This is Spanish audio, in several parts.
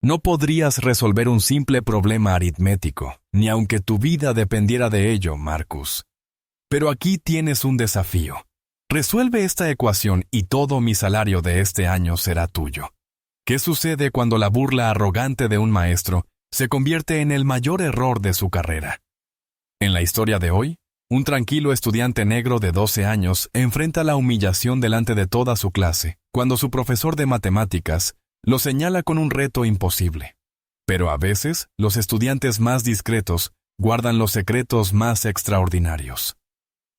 No podrías resolver un simple problema aritmético, ni aunque tu vida dependiera de ello, Marcus. Pero aquí tienes un desafío. Resuelve esta ecuación y todo mi salario de este año será tuyo. ¿Qué sucede cuando la burla arrogante de un maestro se convierte en el mayor error de su carrera? En la historia de hoy, un tranquilo estudiante negro de 12 años enfrenta la humillación delante de toda su clase cuando su profesor de matemáticas lo señala con un reto imposible. Pero a veces, los estudiantes más discretos guardan los secretos más extraordinarios.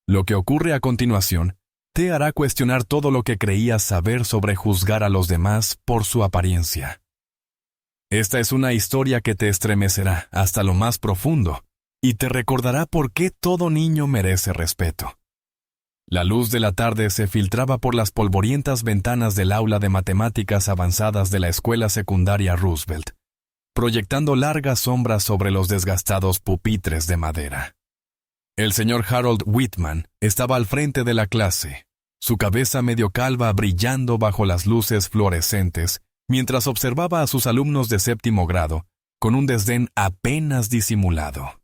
Lo que ocurre a continuación te hará cuestionar todo lo que creías saber sobre juzgar a los demás por su apariencia. Esta es una historia que te estremecerá hasta lo más profundo y te recordará por qué todo niño merece respeto. La luz de la tarde se filtraba por las polvorientas ventanas del aula de matemáticas avanzadas de la escuela secundaria Roosevelt, proyectando largas sombras sobre los desgastados pupitres de madera. El señor Harold Whitman estaba al frente de la clase, su cabeza medio calva brillando bajo las luces fluorescentes, mientras observaba a sus alumnos de séptimo grado con un desdén apenas disimulado.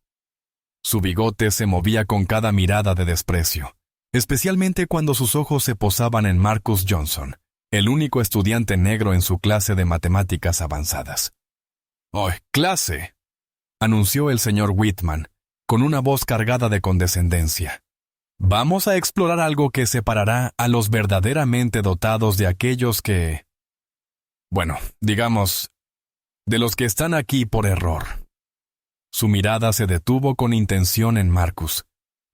Su bigote se movía con cada mirada de desprecio, especialmente cuando sus ojos se posaban en Marcus Johnson, el único estudiante negro en su clase de matemáticas avanzadas. «¡Oh, clase!», anunció el señor Whitman, con una voz cargada de condescendencia. «Vamos a explorar algo que separará a los verdaderamente dotados de aquellos que... bueno, digamos, de los que están aquí por error». Su mirada se detuvo con intención en Marcus,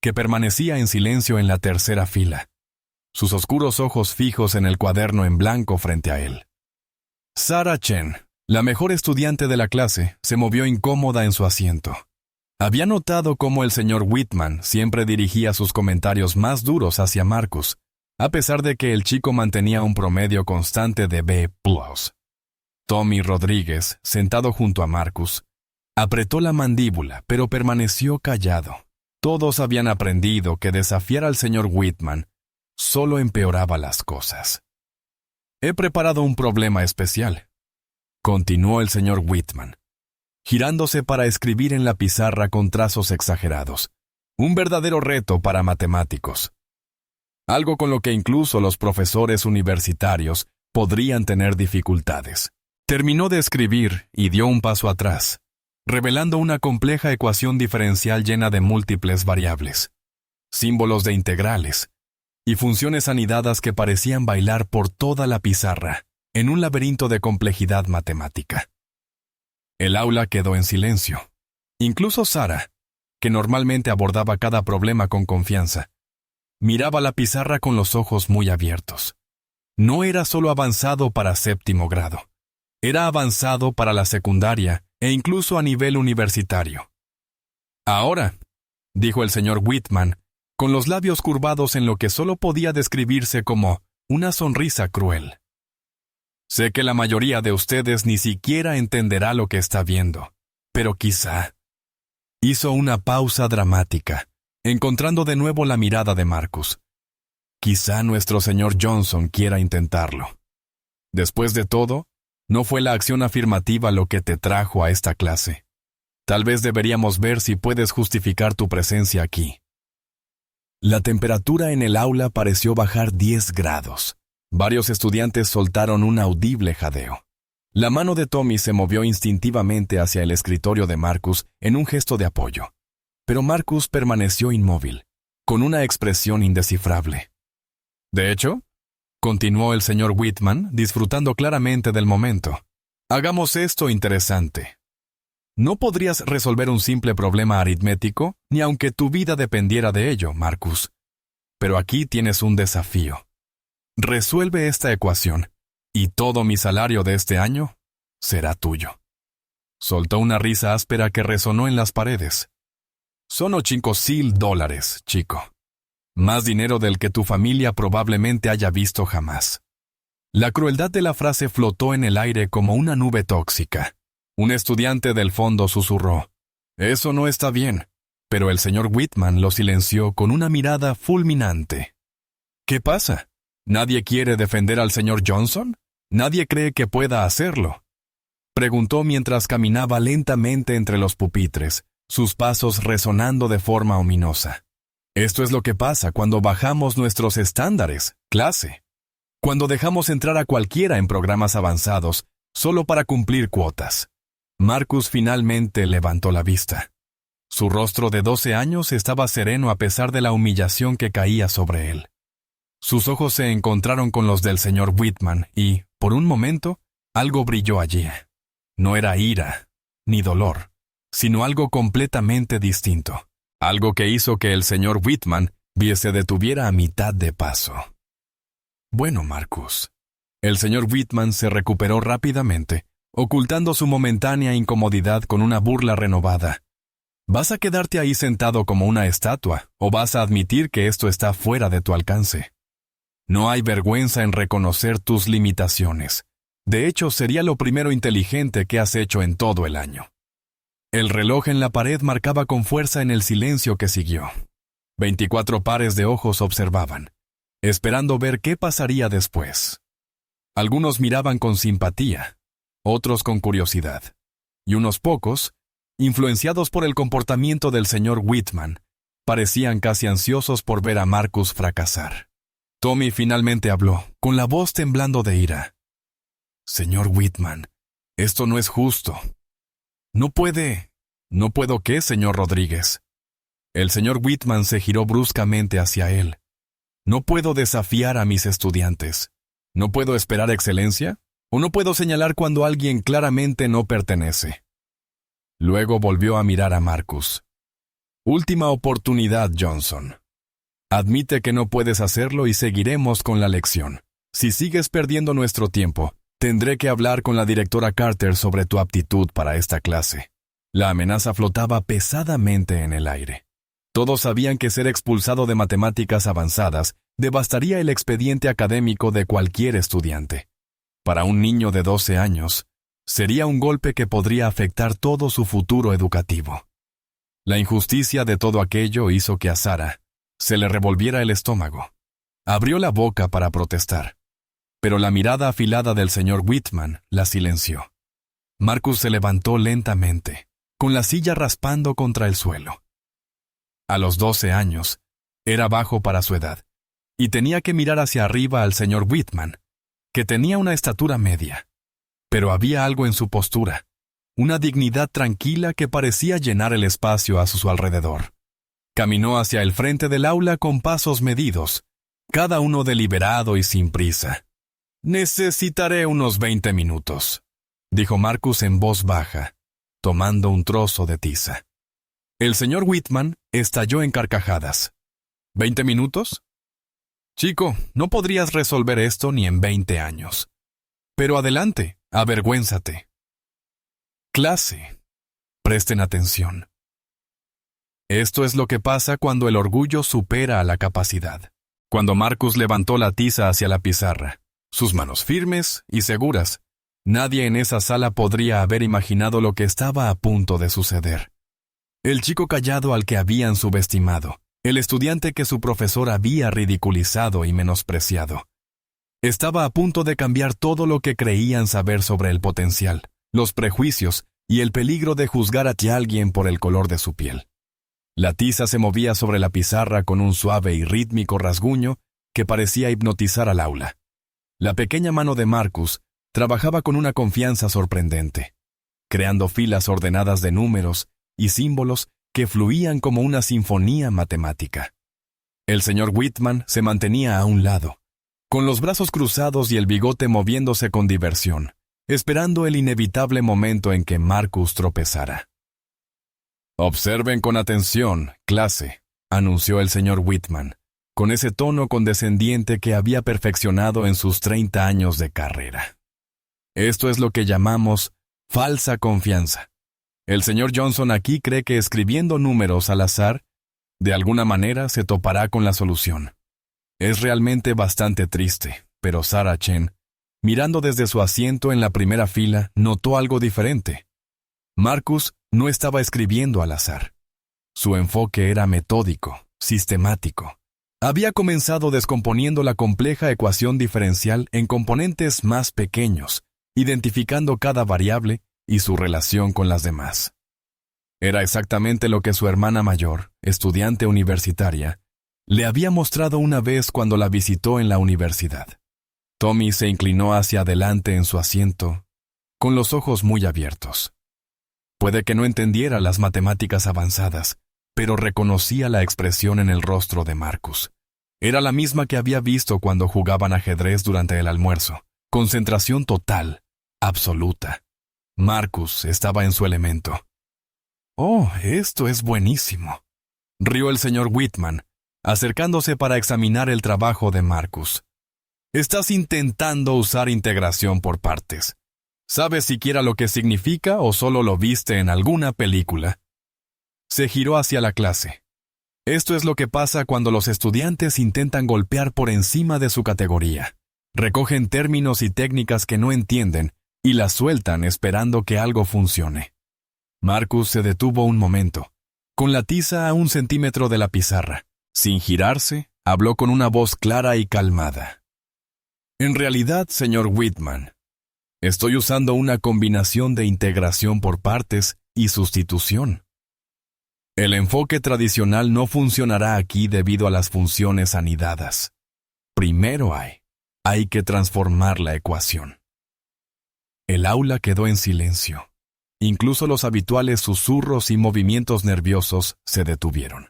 que permanecía en silencio en la tercera fila, sus oscuros ojos fijos en el cuaderno en blanco frente a él. Sarah Chen, la mejor estudiante de la clase, se movió incómoda en su asiento. Había notado cómo el señor Whitman siempre dirigía sus comentarios más duros hacia Marcus, a pesar de que el chico mantenía un promedio constante de B+. Tommy Rodríguez, sentado junto a Marcus, apretó la mandíbula, pero permaneció callado. Todos habían aprendido que desafiar al señor Whitman solo empeoraba las cosas. «He preparado un problema especial», continuó el señor Whitman, girándose para escribir en la pizarra con trazos exagerados. «Un verdadero reto para matemáticos. Algo con lo que incluso los profesores universitarios podrían tener dificultades». Terminó de escribir y dio un paso atrás, revelando una compleja ecuación diferencial llena de múltiples variables, símbolos de integrales y funciones anidadas que parecían bailar por toda la pizarra en un laberinto de complejidad matemática. El aula quedó en silencio. Incluso Sarah, que normalmente abordaba cada problema con confianza, miraba la pizarra con los ojos muy abiertos. No era solo avanzado para séptimo grado, era avanzado para la secundaria e incluso a nivel universitario. «Ahora», dijo el señor Whitman, con los labios curvados en lo que solo podía describirse como una sonrisa cruel. «Sé que la mayoría de ustedes ni siquiera entenderá lo que está viendo, pero quizá...». Hizo una pausa dramática, encontrando de nuevo la mirada de Marcus. «Quizá nuestro señor Johnson quiera intentarlo. Después de todo, no fue la acción afirmativa lo que te trajo a esta clase. Tal vez deberíamos ver si puedes justificar tu presencia aquí». La temperatura en el aula pareció bajar 10 grados. Varios estudiantes soltaron un audible jadeo. La mano de Tommy se movió instintivamente hacia el escritorio de Marcus en un gesto de apoyo. Pero Marcus permaneció inmóvil, con una expresión indescifrable. «De hecho», continuó el señor Whitman, disfrutando claramente del momento, «hagamos esto interesante. No podrías resolver un simple problema aritmético, ni aunque tu vida dependiera de ello, Marcus. Pero aquí tienes un desafío. Resuelve esta ecuación, y todo mi salario de este año será tuyo». Soltó una risa áspera que resonó en las paredes. «Son $5,000, chico. Más dinero del que tu familia probablemente haya visto jamás». La crueldad de la frase flotó en el aire como una nube tóxica. Un estudiante del fondo susurró: «Eso no está bien», pero el señor Whitman lo silenció con una mirada fulminante. «¿Qué pasa? ¿Nadie quiere defender al señor Johnson? ¿Nadie cree que pueda hacerlo?» Preguntó mientras caminaba lentamente entre los pupitres, sus pasos resonando de forma ominosa. Esto es lo que pasa cuando bajamos nuestros estándares, clase. Cuando dejamos entrar a cualquiera en programas avanzados, solo para cumplir cuotas. Marcus finalmente levantó la vista. Su rostro de 12 años estaba sereno a pesar de la humillación que caía sobre él. Sus ojos se encontraron con los del señor Whitman y, por un momento, algo brilló allí. No era ira, ni dolor, sino algo completamente distinto. Algo que hizo que el señor Whitman se detuviera a mitad de paso. Bueno, Marcus. El señor Whitman se recuperó rápidamente, ocultando su momentánea incomodidad con una burla renovada. ¿Vas a quedarte ahí sentado como una estatua, o vas a admitir que esto está fuera de tu alcance? No hay vergüenza en reconocer tus limitaciones. De hecho, sería lo primero inteligente que has hecho en todo el año. El reloj en la pared marcaba con fuerza en el silencio que siguió. 24 pares de ojos observaban, esperando ver qué pasaría después. Algunos miraban con simpatía, otros con curiosidad, y unos pocos, influenciados por el comportamiento del señor Whitman, parecían casi ansiosos por ver a Marcus fracasar. Tommy finalmente habló, con la voz temblando de ira. «Señor Whitman, esto no es justo». «No puedo qué, señor Rodríguez». El señor Whitman se giró bruscamente hacia él. «No puedo desafiar a mis estudiantes. ¿No puedo esperar excelencia? ¿O no puedo señalar cuando alguien claramente no pertenece?» Luego volvió a mirar a Marcus. «Última oportunidad, Johnson. Admite que no puedes hacerlo y seguiremos con la lección. Si sigues perdiendo nuestro tiempo, tendré que hablar con la directora Carter sobre tu aptitud para esta clase». La amenaza flotaba pesadamente en el aire. Todos sabían que ser expulsado de matemáticas avanzadas devastaría el expediente académico de cualquier estudiante. Para un niño de 12 años, sería un golpe que podría afectar todo su futuro educativo. La injusticia de todo aquello hizo que a Sarah se le revolviera el estómago. Abrió la boca para protestar, pero la mirada afilada del señor Whitman la silenció. Marcus se levantó lentamente, con la silla raspando contra el suelo. A los 12 años, era bajo para su edad, y tenía que mirar hacia arriba al señor Whitman, que tenía una estatura media. Pero había algo en su postura, una dignidad tranquila que parecía llenar el espacio a su alrededor. Caminó hacia el frente del aula con pasos medidos, cada uno deliberado y sin prisa. «Necesitaré unos 20 minutos», dijo Marcus en voz baja, tomando un trozo de tiza. El señor Whitman estalló en carcajadas. ¿20 minutos? Chico, no podrías resolver esto ni en 20 años. Pero adelante, avergüénzate. Clase. Presten atención. Esto es lo que pasa cuando el orgullo supera a la capacidad. Cuando Marcus levantó la tiza hacia la pizarra, sus manos firmes y seguras, nadie en esa sala podría haber imaginado lo que estaba a punto de suceder. El chico callado al que habían subestimado, el estudiante que su profesor había ridiculizado y menospreciado, estaba a punto de cambiar todo lo que creían saber sobre el potencial, los prejuicios y el peligro de juzgar a alguien por el color de su piel. La tiza se movía sobre la pizarra con un suave y rítmico rasguño que parecía hipnotizar al aula. La pequeña mano de Marcus trabajaba con una confianza sorprendente, creando filas ordenadas de números y símbolos que fluían como una sinfonía matemática. El señor Whitman se mantenía a un lado, con los brazos cruzados y el bigote moviéndose con diversión, esperando el inevitable momento en que Marcus tropezara. «Observen con atención, clase», anunció el señor Whitman, con ese tono condescendiente que había perfeccionado en sus 30 años de carrera. «Esto es lo que llamamos falsa confianza. El señor Johnson aquí cree que escribiendo números al azar, de alguna manera se topará con la solución. Es realmente bastante triste, pero Sarah Chen, mirando desde su asiento en la primera fila, notó algo diferente. Marcus no estaba escribiendo al azar. Su enfoque era metódico, sistemático. Había comenzado descomponiendo la compleja ecuación diferencial en componentes más pequeños, identificando cada variable y su relación con las demás. Era exactamente lo que su hermana mayor, estudiante universitaria, le había mostrado una vez cuando la visitó en la universidad. Tommy se inclinó hacia adelante en su asiento, con los ojos muy abiertos. Puede que no entendiera las matemáticas avanzadas, pero reconocía la expresión en el rostro de Marcus. Era la misma que había visto cuando jugaban ajedrez durante el almuerzo. Concentración total, absoluta. Marcus estaba en su elemento. «Oh, esto es buenísimo», rió el señor Whitman, acercándose para examinar el trabajo de Marcus. «Estás intentando usar integración por partes. ¿Sabes siquiera lo que significa o solo lo viste en alguna película?» Se giró hacia la clase. Esto es lo que pasa cuando los estudiantes intentan golpear por encima de su categoría. Recogen términos y técnicas que no entienden y las sueltan esperando que algo funcione. Marcus se detuvo un momento, con la tiza a 1 centímetro de la pizarra. Sin girarse, habló con una voz clara y calmada. «En realidad, señor Whitman, estoy usando una combinación de integración por partes y sustitución. El enfoque tradicional no funcionará aquí debido a las funciones anidadas. Primero hay que transformar la ecuación». El aula quedó en silencio. Incluso los habituales susurros y movimientos nerviosos se detuvieron.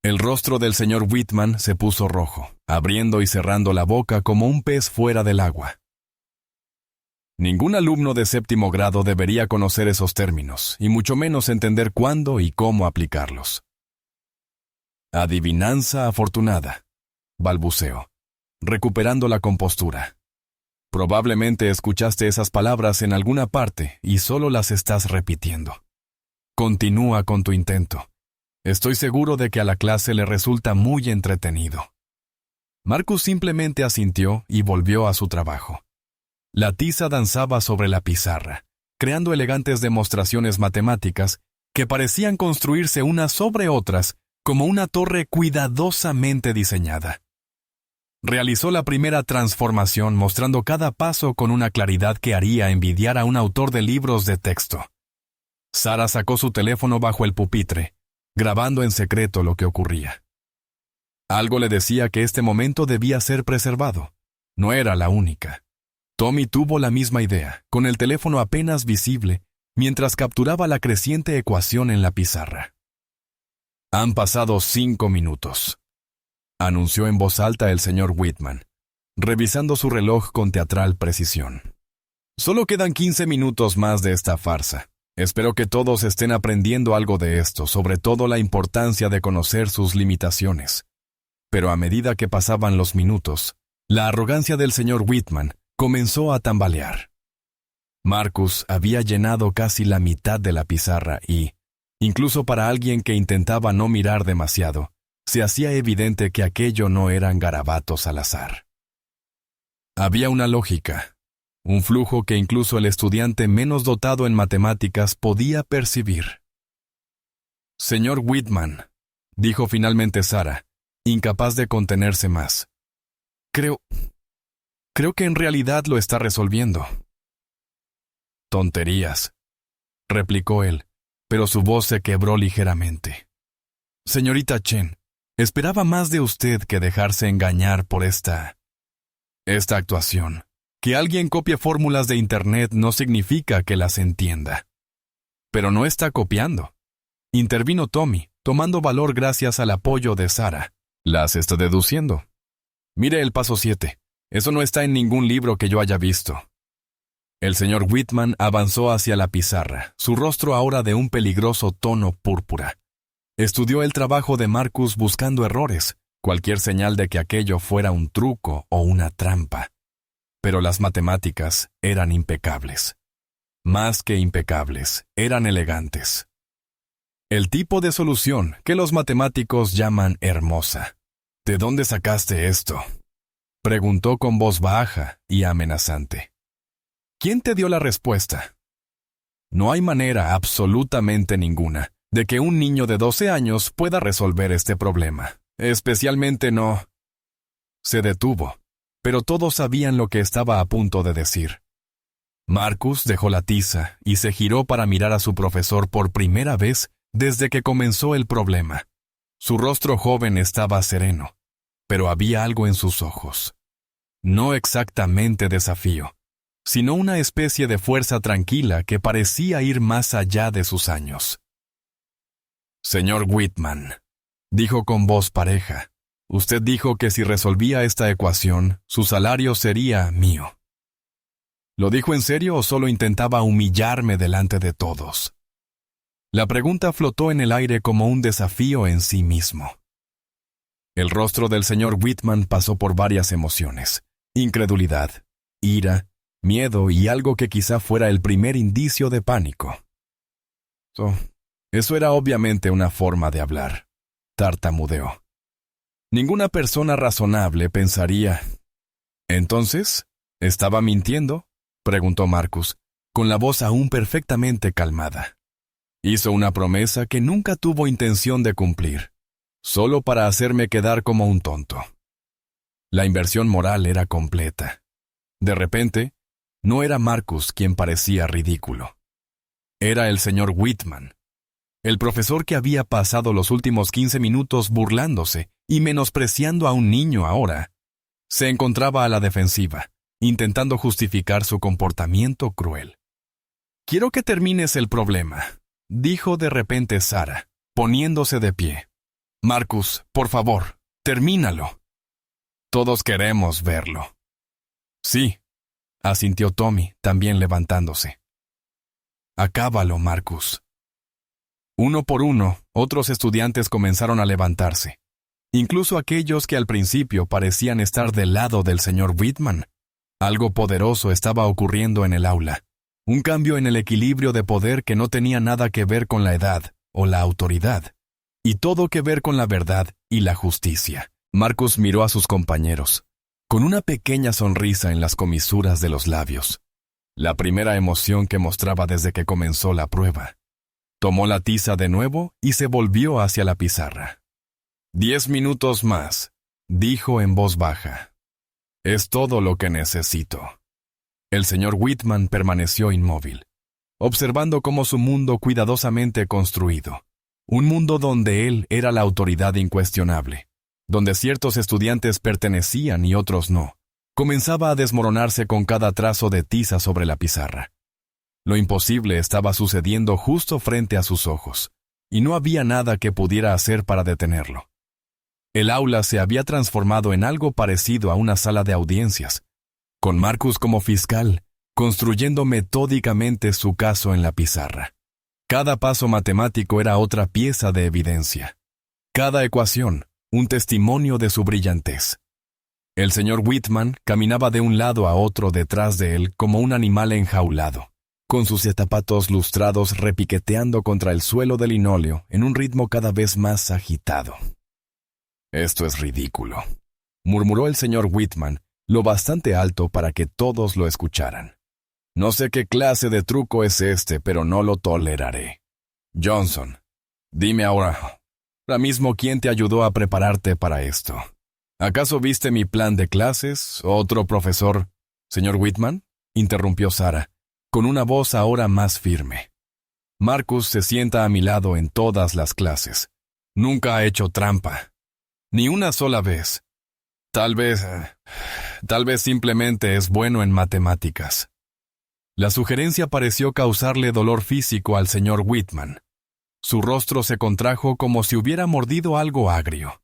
El rostro del señor Whitman se puso rojo, abriendo y cerrando la boca como un pez fuera del agua. Ningún alumno de 7º grado debería conocer esos términos, y mucho menos entender cuándo y cómo aplicarlos. «Adivinanza afortunada», balbuceó, recuperando la compostura. Probablemente escuchaste esas palabras en alguna parte y solo las estás repitiendo. Continúa con tu intento. Estoy seguro de que a la clase le resulta muy entretenido. Marcus simplemente asintió y volvió a su trabajo. La tiza danzaba sobre la pizarra, creando elegantes demostraciones matemáticas que parecían construirse unas sobre otras como una torre cuidadosamente diseñada. Realizó la primera transformación mostrando cada paso con una claridad que haría envidiar a un autor de libros de texto. Sara sacó su teléfono bajo el pupitre, grabando en secreto lo que ocurría. Algo le decía que este momento debía ser preservado. No era la única. Tommy tuvo la misma idea, con el teléfono apenas visible, mientras capturaba la creciente ecuación en la pizarra. «Han pasado 5 minutos», anunció en voz alta el señor Whitman, revisando su reloj con teatral precisión. «Solo quedan 15 minutos más de esta farsa. Espero que todos estén aprendiendo algo de esto, sobre todo la importancia de conocer sus limitaciones». Pero a medida que pasaban los minutos, la arrogancia del señor Whitman comenzó a tambalear. Marcus había llenado casi la mitad de la pizarra y, incluso para alguien que intentaba no mirar demasiado, se hacía evidente que aquello no eran garabatos al azar. Había una lógica, un flujo que incluso el estudiante menos dotado en matemáticas podía percibir. «Señor Whitman», dijo finalmente Sara, incapaz de contenerse más. Creo que en realidad lo está resolviendo». «Tonterías», replicó él, pero su voz se quebró ligeramente. «Señorita Chen, esperaba más de usted que dejarse engañar por esta actuación. Que alguien copie fórmulas de Internet no significa que las entienda». «Pero no está copiando», intervino Tommy, tomando valor gracias al apoyo de Sara. «Las está deduciendo. Mire el paso 7. Eso no está en ningún libro que yo haya visto». El señor Whitman avanzó hacia la pizarra, su rostro ahora de un peligroso tono púrpura. Estudió el trabajo de Marcus buscando errores, cualquier señal de que aquello fuera un truco o una trampa. Pero las matemáticas eran impecables. Más que impecables, eran elegantes. El tipo de solución que los matemáticos llaman hermosa. «¿De dónde sacaste esto?», preguntó con voz baja y amenazante. «¿Quién te dio la respuesta?». «No hay manera, absolutamente ninguna, de que un niño de 12 años pueda resolver este problema. Especialmente no». Se detuvo, pero todos sabían lo que estaba a punto de decir. Marcus dejó la tiza y se giró para mirar a su profesor por primera vez desde que comenzó el problema. Su rostro joven estaba sereno, pero había algo en sus ojos. No exactamente desafío, sino una especie de fuerza tranquila que parecía ir más allá de sus años. «Señor Whitman», dijo con voz pareja, «usted dijo que si resolvía esta ecuación, su salario sería mío». ¿Lo dijo en serio o solo intentaba humillarme delante de todos? La pregunta flotó en el aire como un desafío en sí mismo. El rostro del señor Whitman pasó por varias emociones: incredulidad, ira, miedo y algo que quizá fuera el primer indicio de pánico. Eso era obviamente una forma de hablar. Tartamudeó. Ninguna persona razonable pensaría. ¿Entonces, estaba mintiendo?, preguntó Marcus, con la voz aún perfectamente calmada. Hizo una promesa que nunca tuvo intención de cumplir, solo para hacerme quedar como un tonto. La inversión moral era completa. De repente, no era Marcus quien parecía ridículo. Era el señor Whitman, el profesor que había pasado los últimos 15 minutos burlándose y menospreciando a un niño ahora. Se encontraba a la defensiva, intentando justificar su comportamiento cruel. «Quiero que termines el problema», dijo de repente Sara, poniéndose de pie. «Marcus, por favor, termínalo. Todos queremos verlo». «Sí», asintió Tommy, también levantándose. «Acábalo, Marcus». Uno por uno, otros estudiantes comenzaron a levantarse, incluso aquellos que al principio parecían estar del lado del señor Whitman. Algo poderoso estaba ocurriendo en el aula, un cambio en el equilibrio de poder que no tenía nada que ver con la edad o la autoridad, y todo que ver con la verdad y la justicia. Marcus miró a sus compañeros, con una pequeña sonrisa en las comisuras de los labios, la primera emoción que mostraba desde que comenzó la prueba. Tomó la tiza de nuevo y se volvió hacia la pizarra. 10 minutos más, dijo en voz baja. Es todo lo que necesito. El señor Whitman permaneció inmóvil, observando cómo su mundo cuidadosamente construido, un mundo donde él era la autoridad incuestionable, donde ciertos estudiantes pertenecían y otros no, comenzaba a desmoronarse con cada trazo de tiza sobre la pizarra. Lo imposible estaba sucediendo justo frente a sus ojos, y no había nada que pudiera hacer para detenerlo. El aula se había transformado en algo parecido a una sala de audiencias, con Marcus como fiscal, construyendo metódicamente su caso en la pizarra. Cada paso matemático era otra pieza de evidencia. Cada ecuación, un testimonio de su brillantez. El señor Whitman caminaba de un lado a otro detrás de él como un animal enjaulado, con sus zapatos lustrados repiqueteando contra el suelo de linóleo en un ritmo cada vez más agitado. «Esto es ridículo», murmuró el señor Whitman, lo bastante alto para que todos lo escucharan. «No sé qué clase de truco es este, pero no lo toleraré. Johnson, dime ahora mismo quién te ayudó a prepararte para esto. ¿Acaso viste mi plan de clases, otro profesor?» «Señor Whitman», interrumpió Sara, con una voz ahora más firme. «Marcus se sienta a mi lado en todas las clases. Nunca ha hecho trampa. Ni una sola vez. Tal vez simplemente es bueno en matemáticas». La sugerencia pareció causarle dolor físico al señor Whitman. Su rostro se contrajo como si hubiera mordido algo agrio.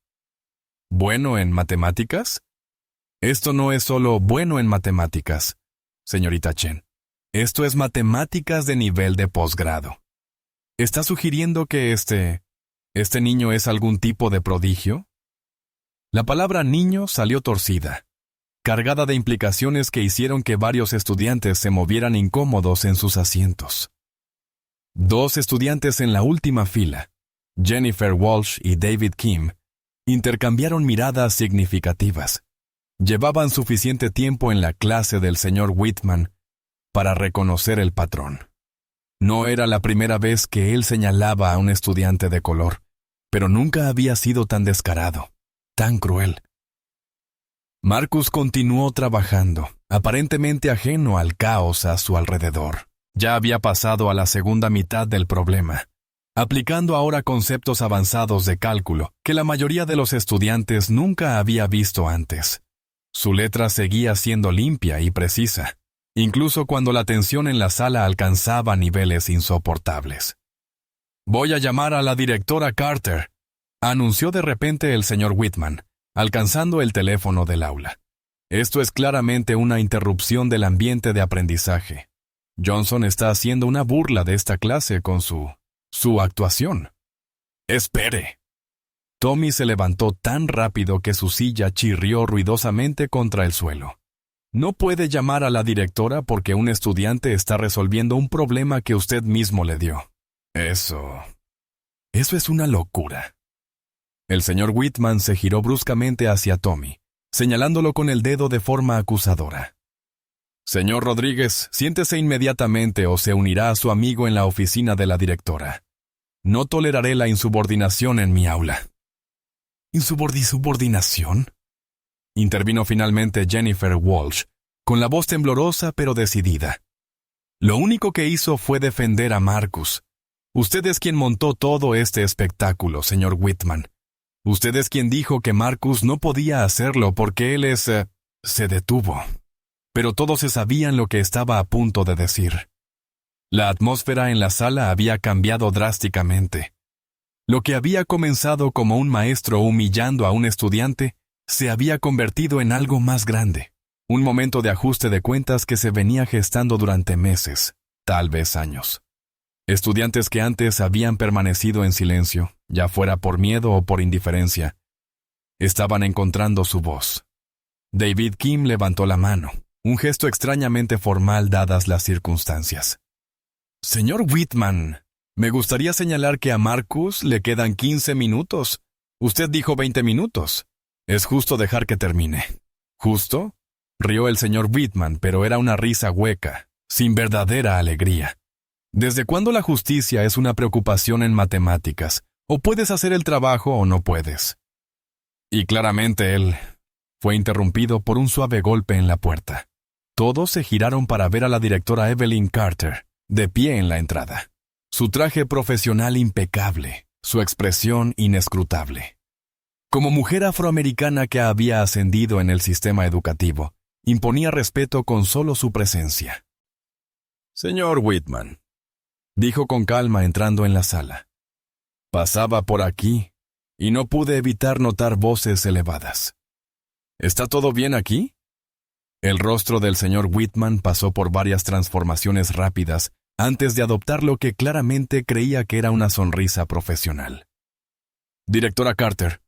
¿Bueno en matemáticas? Esto no es solo bueno en matemáticas, señorita Chen. Esto es matemáticas de nivel de posgrado. ¿Está sugiriendo que este niño es algún tipo de prodigio? La palabra niño salió torcida, cargada de implicaciones que hicieron que varios estudiantes se movieran incómodos en sus asientos. 2 estudiantes en la última fila, Jennifer Walsh y David Kim, intercambiaron miradas significativas. Llevaban suficiente tiempo en la clase del señor Whitman para reconocer el patrón. No era la primera vez que él señalaba a un estudiante de color, pero nunca había sido tan descarado, tan cruel. Marcus continuó trabajando, aparentemente ajeno al caos a su alrededor. Ya había pasado a la segunda mitad del problema, aplicando ahora conceptos avanzados de cálculo que la mayoría de los estudiantes nunca había visto antes. Su letra seguía siendo limpia y precisa, incluso cuando la tensión en la sala alcanzaba niveles insoportables. «Voy a llamar a la directora Carter», anunció de repente el señor Whitman, alcanzando el teléfono del aula. Esto es claramente una interrupción del ambiente de aprendizaje. Johnson está haciendo una burla de esta clase con su actuación. «Espere». Tommy se levantó tan rápido que su silla chirrió ruidosamente contra el suelo. «No puede llamar a la directora porque un estudiante está resolviendo un problema que usted mismo le dio. Eso es una locura». El señor Whitman se giró bruscamente hacia Tommy, señalándolo con el dedo de forma acusadora. «Señor Rodríguez, siéntese inmediatamente o se unirá a su amigo en la oficina de la directora. No toleraré la insubordinación en mi aula». ¿Insubordinación? Intervino finalmente Jennifer Walsh, con la voz temblorosa pero decidida. «Lo único que hizo fue defender a Marcus. Usted es quien montó todo este espectáculo, señor Whitman. Usted es quien dijo que Marcus no podía hacerlo porque él se detuvo. Pero todos se sabían lo que estaba a punto de decir. La atmósfera en la sala había cambiado drásticamente. Lo que había comenzado como un maestro humillando a un estudiante se había convertido en algo más grande. Un momento de ajuste de cuentas que se venía gestando durante meses, tal vez años. Estudiantes que antes habían permanecido en silencio, ya fuera por miedo o por indiferencia, estaban encontrando su voz. David Kim levantó la mano, un gesto extrañamente formal dadas las circunstancias. «Señor Whitman, me gustaría señalar que a Marcus le quedan 15 minutos. Usted dijo 20 minutos. Es justo dejar que termine». «¿Justo?», rió el señor Whitman, pero era una risa hueca, sin verdadera alegría. ¿Desde cuándo la justicia es una preocupación en matemáticas? O puedes hacer el trabajo o no puedes. Y claramente él fue interrumpido por un suave golpe en la puerta. Todos se giraron para ver a la directora Evelyn Carter, de pie en la entrada. Su traje profesional impecable, su expresión inescrutable. Como mujer afroamericana que había ascendido en el sistema educativo, imponía respeto con solo su presencia. «Señor Whitman», dijo con calma entrando en la sala. «Pasaba por aquí y no pude evitar notar voces elevadas. ¿Está todo bien aquí?». El rostro del señor Whitman pasó por varias transformaciones rápidas antes de adoptar lo que claramente creía que era una sonrisa profesional. «Directora Carter,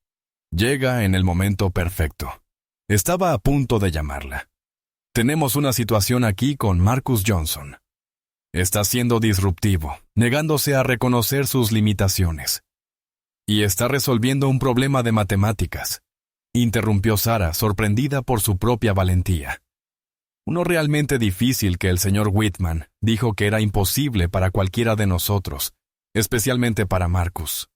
llega en el momento perfecto. Estaba a punto de llamarla. Tenemos una situación aquí con Marcus Johnson. Está siendo disruptivo, negándose a reconocer sus limitaciones. Y está resolviendo un problema de matemáticas», interrumpió Sarah, sorprendida por su propia valentía. Uno realmente difícil que el señor Whitman dijo que era imposible para cualquiera de nosotros, especialmente para Marcus.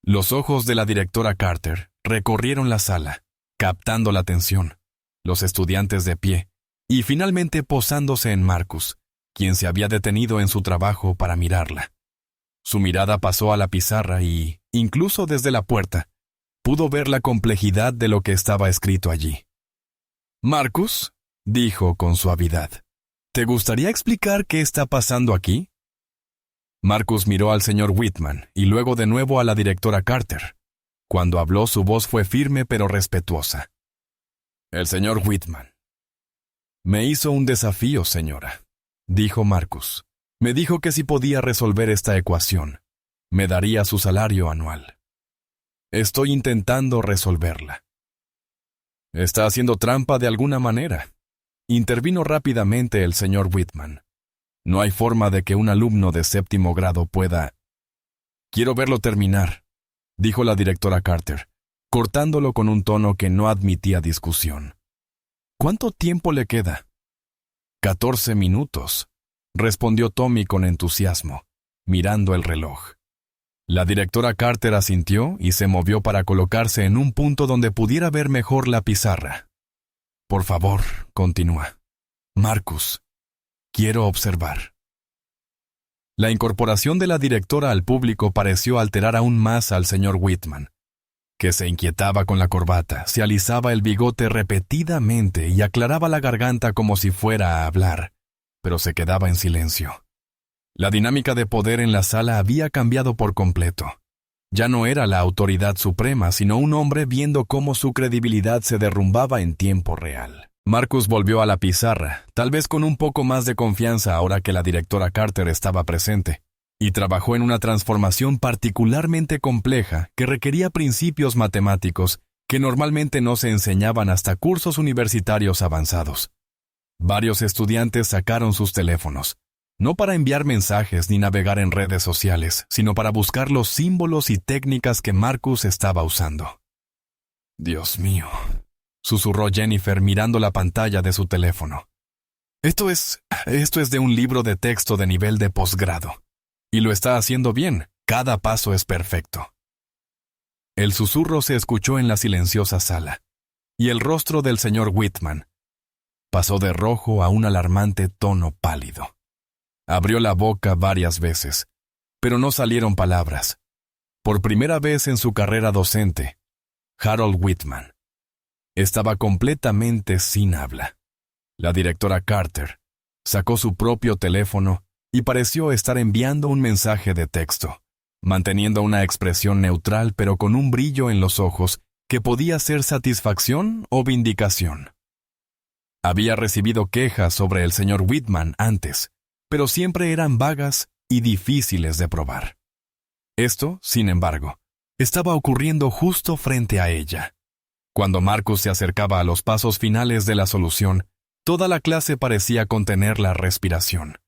Los ojos de la directora Carter recorrieron la sala, captando la atención, los estudiantes de pie, y finalmente posándose en Marcus, quien se había detenido en su trabajo para mirarla. Su mirada pasó a la pizarra y, incluso desde la puerta, pudo ver la complejidad de lo que estaba escrito allí. «Marcus», dijo con suavidad, «¿te gustaría explicar qué está pasando aquí?». Marcus miró al señor Whitman y luego de nuevo a la directora Carter. Cuando habló, su voz fue firme pero respetuosa. «El señor Whitman me hizo un desafío, señora», dijo Marcus. «Me dijo que si podía resolver esta ecuación, me daría su salario anual. Estoy intentando resolverla». «Está haciendo trampa de alguna manera», intervino rápidamente el señor Whitman. «No hay forma de que un alumno de 7º grado pueda...». «Quiero verlo terminar», dijo la directora Carter, cortándolo con un tono que no admitía discusión. «¿Cuánto tiempo le queda?». 14 minutos, respondió Tommy con entusiasmo, mirando el reloj. La directora Carter asintió y se movió para colocarse en un punto donde pudiera ver mejor la pizarra. «Por favor, continúa», Marcus, quiero observar. La incorporación de la directora al público pareció alterar aún más al señor Whitman, que se inquietaba con la corbata, se alisaba el bigote repetidamente y aclaraba la garganta como si fuera a hablar, pero se quedaba en silencio. La dinámica de poder en la sala había cambiado por completo. Ya no era la autoridad suprema, sino un hombre viendo cómo su credibilidad se derrumbaba en tiempo real. Marcus volvió a la pizarra, tal vez con un poco más de confianza ahora que la directora Carter estaba presente, y trabajó en una transformación particularmente compleja que requería principios matemáticos que normalmente no se enseñaban hasta cursos universitarios avanzados. Varios estudiantes sacaron sus teléfonos, no para enviar mensajes ni navegar en redes sociales, sino para buscar los símbolos y técnicas que Marcus estaba usando. «Dios mío», susurró Jennifer mirando la pantalla de su teléfono. Esto es de un libro de texto de nivel de posgrado. Y lo está haciendo bien, cada paso es perfecto». El susurro se escuchó en la silenciosa sala, y el rostro del señor Whitman pasó de rojo a un alarmante tono pálido. Abrió la boca varias veces, pero no salieron palabras. Por primera vez en su carrera docente, Harold Whitman estaba completamente sin habla. La directora Carter sacó su propio teléfono y pareció estar enviando un mensaje de texto, manteniendo una expresión neutral pero con un brillo en los ojos que podía ser satisfacción o vindicación. Había recibido quejas sobre el señor Whitman antes, pero siempre eran vagas y difíciles de probar. Esto, sin embargo, estaba ocurriendo justo frente a ella. Cuando Marcus se acercaba a los pasos finales de la solución, toda la clase parecía contener la respiración.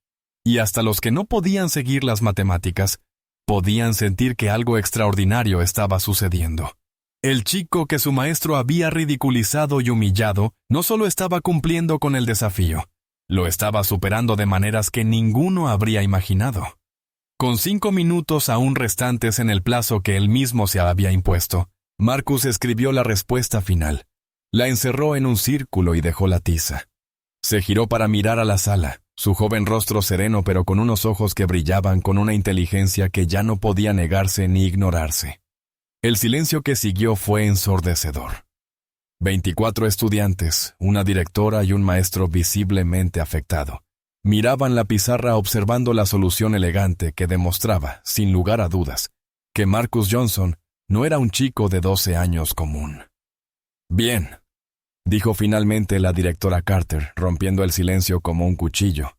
Y hasta los que no podían seguir las matemáticas, podían sentir que algo extraordinario estaba sucediendo. El chico que su maestro había ridiculizado y humillado no solo estaba cumpliendo con el desafío, lo estaba superando de maneras que ninguno habría imaginado. Con 5 minutos aún restantes en el plazo que él mismo se había impuesto, Marcus escribió la respuesta final. La encerró en un círculo y dejó la tiza. Se giró para mirar a la sala, su joven rostro sereno pero con unos ojos que brillaban con una inteligencia que ya no podía negarse ni ignorarse. El silencio que siguió fue ensordecedor. 24 estudiantes, una directora y un maestro visiblemente afectado, miraban la pizarra observando la solución elegante que demostraba, sin lugar a dudas, que Marcus Johnson no era un chico de 12 años común. «Bien», dijo finalmente la directora Carter, rompiendo el silencio como un cuchillo.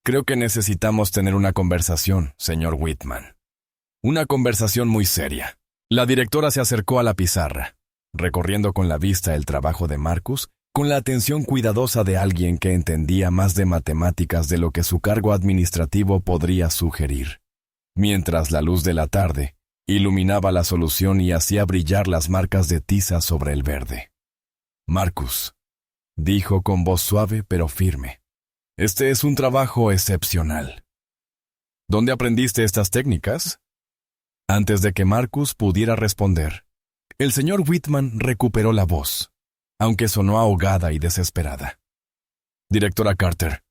«Creo que necesitamos tener una conversación, señor Whitman. Una conversación muy seria». La directora se acercó a la pizarra, recorriendo con la vista el trabajo de Marcus, con la atención cuidadosa de alguien que entendía más de matemáticas de lo que su cargo administrativo podría sugerir. Mientras la luz de la tarde iluminaba la solución y hacía brillar las marcas de tiza sobre el verde. «Marcus», dijo con voz suave pero firme, «este es un trabajo excepcional. ¿Dónde aprendiste estas técnicas?» Antes de que Marcus pudiera responder, el señor Whitman recuperó la voz, aunque sonó ahogada y desesperada. «Directora Carter,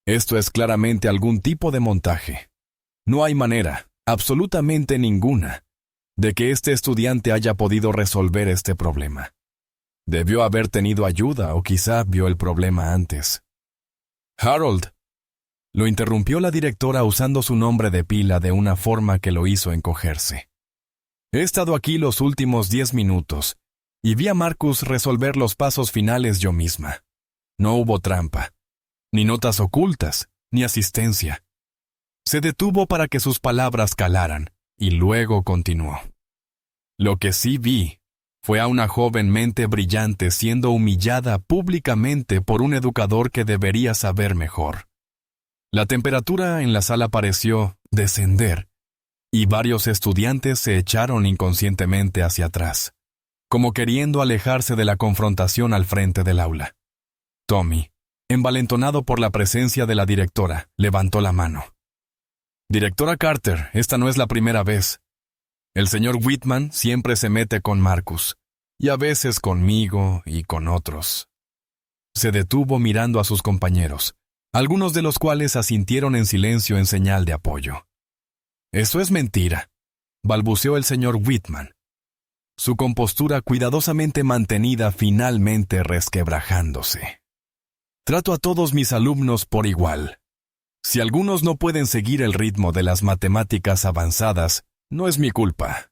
esto es claramente algún tipo de montaje. No hay manera, absolutamente ninguna, de que este estudiante haya podido resolver este problema. Debió haber tenido ayuda o quizá vio el problema antes». «Harold», lo interrumpió la directora usando su nombre de pila de una forma que lo hizo encogerse. «He estado aquí los últimos 10 minutos y vi a Marcus resolver los pasos finales yo misma. No hubo trampa, ni notas ocultas, ni asistencia. Se detuvo para que sus palabras calaran y luego continuó. Lo que sí vi fue a una joven mente brillante siendo humillada públicamente por un educador que debería saber mejor. La temperatura en la sala pareció descender, y varios estudiantes se echaron inconscientemente hacia atrás, como queriendo alejarse de la confrontación al frente del aula. Tommy, envalentonado por la presencia de la directora, levantó la mano. «Directora Carter, esta no es la primera vez. El señor Whitman siempre se mete con Marcus, y a veces conmigo y con otros. Se detuvo mirando a sus compañeros, algunos de los cuales asintieron en silencio en señal de apoyo. «Eso es mentira», balbuceó el señor Whitman, su compostura cuidadosamente mantenida finalmente resquebrajándose. «Trato a todos mis alumnos por igual. Si algunos no pueden seguir el ritmo de las matemáticas avanzadas, no es mi culpa.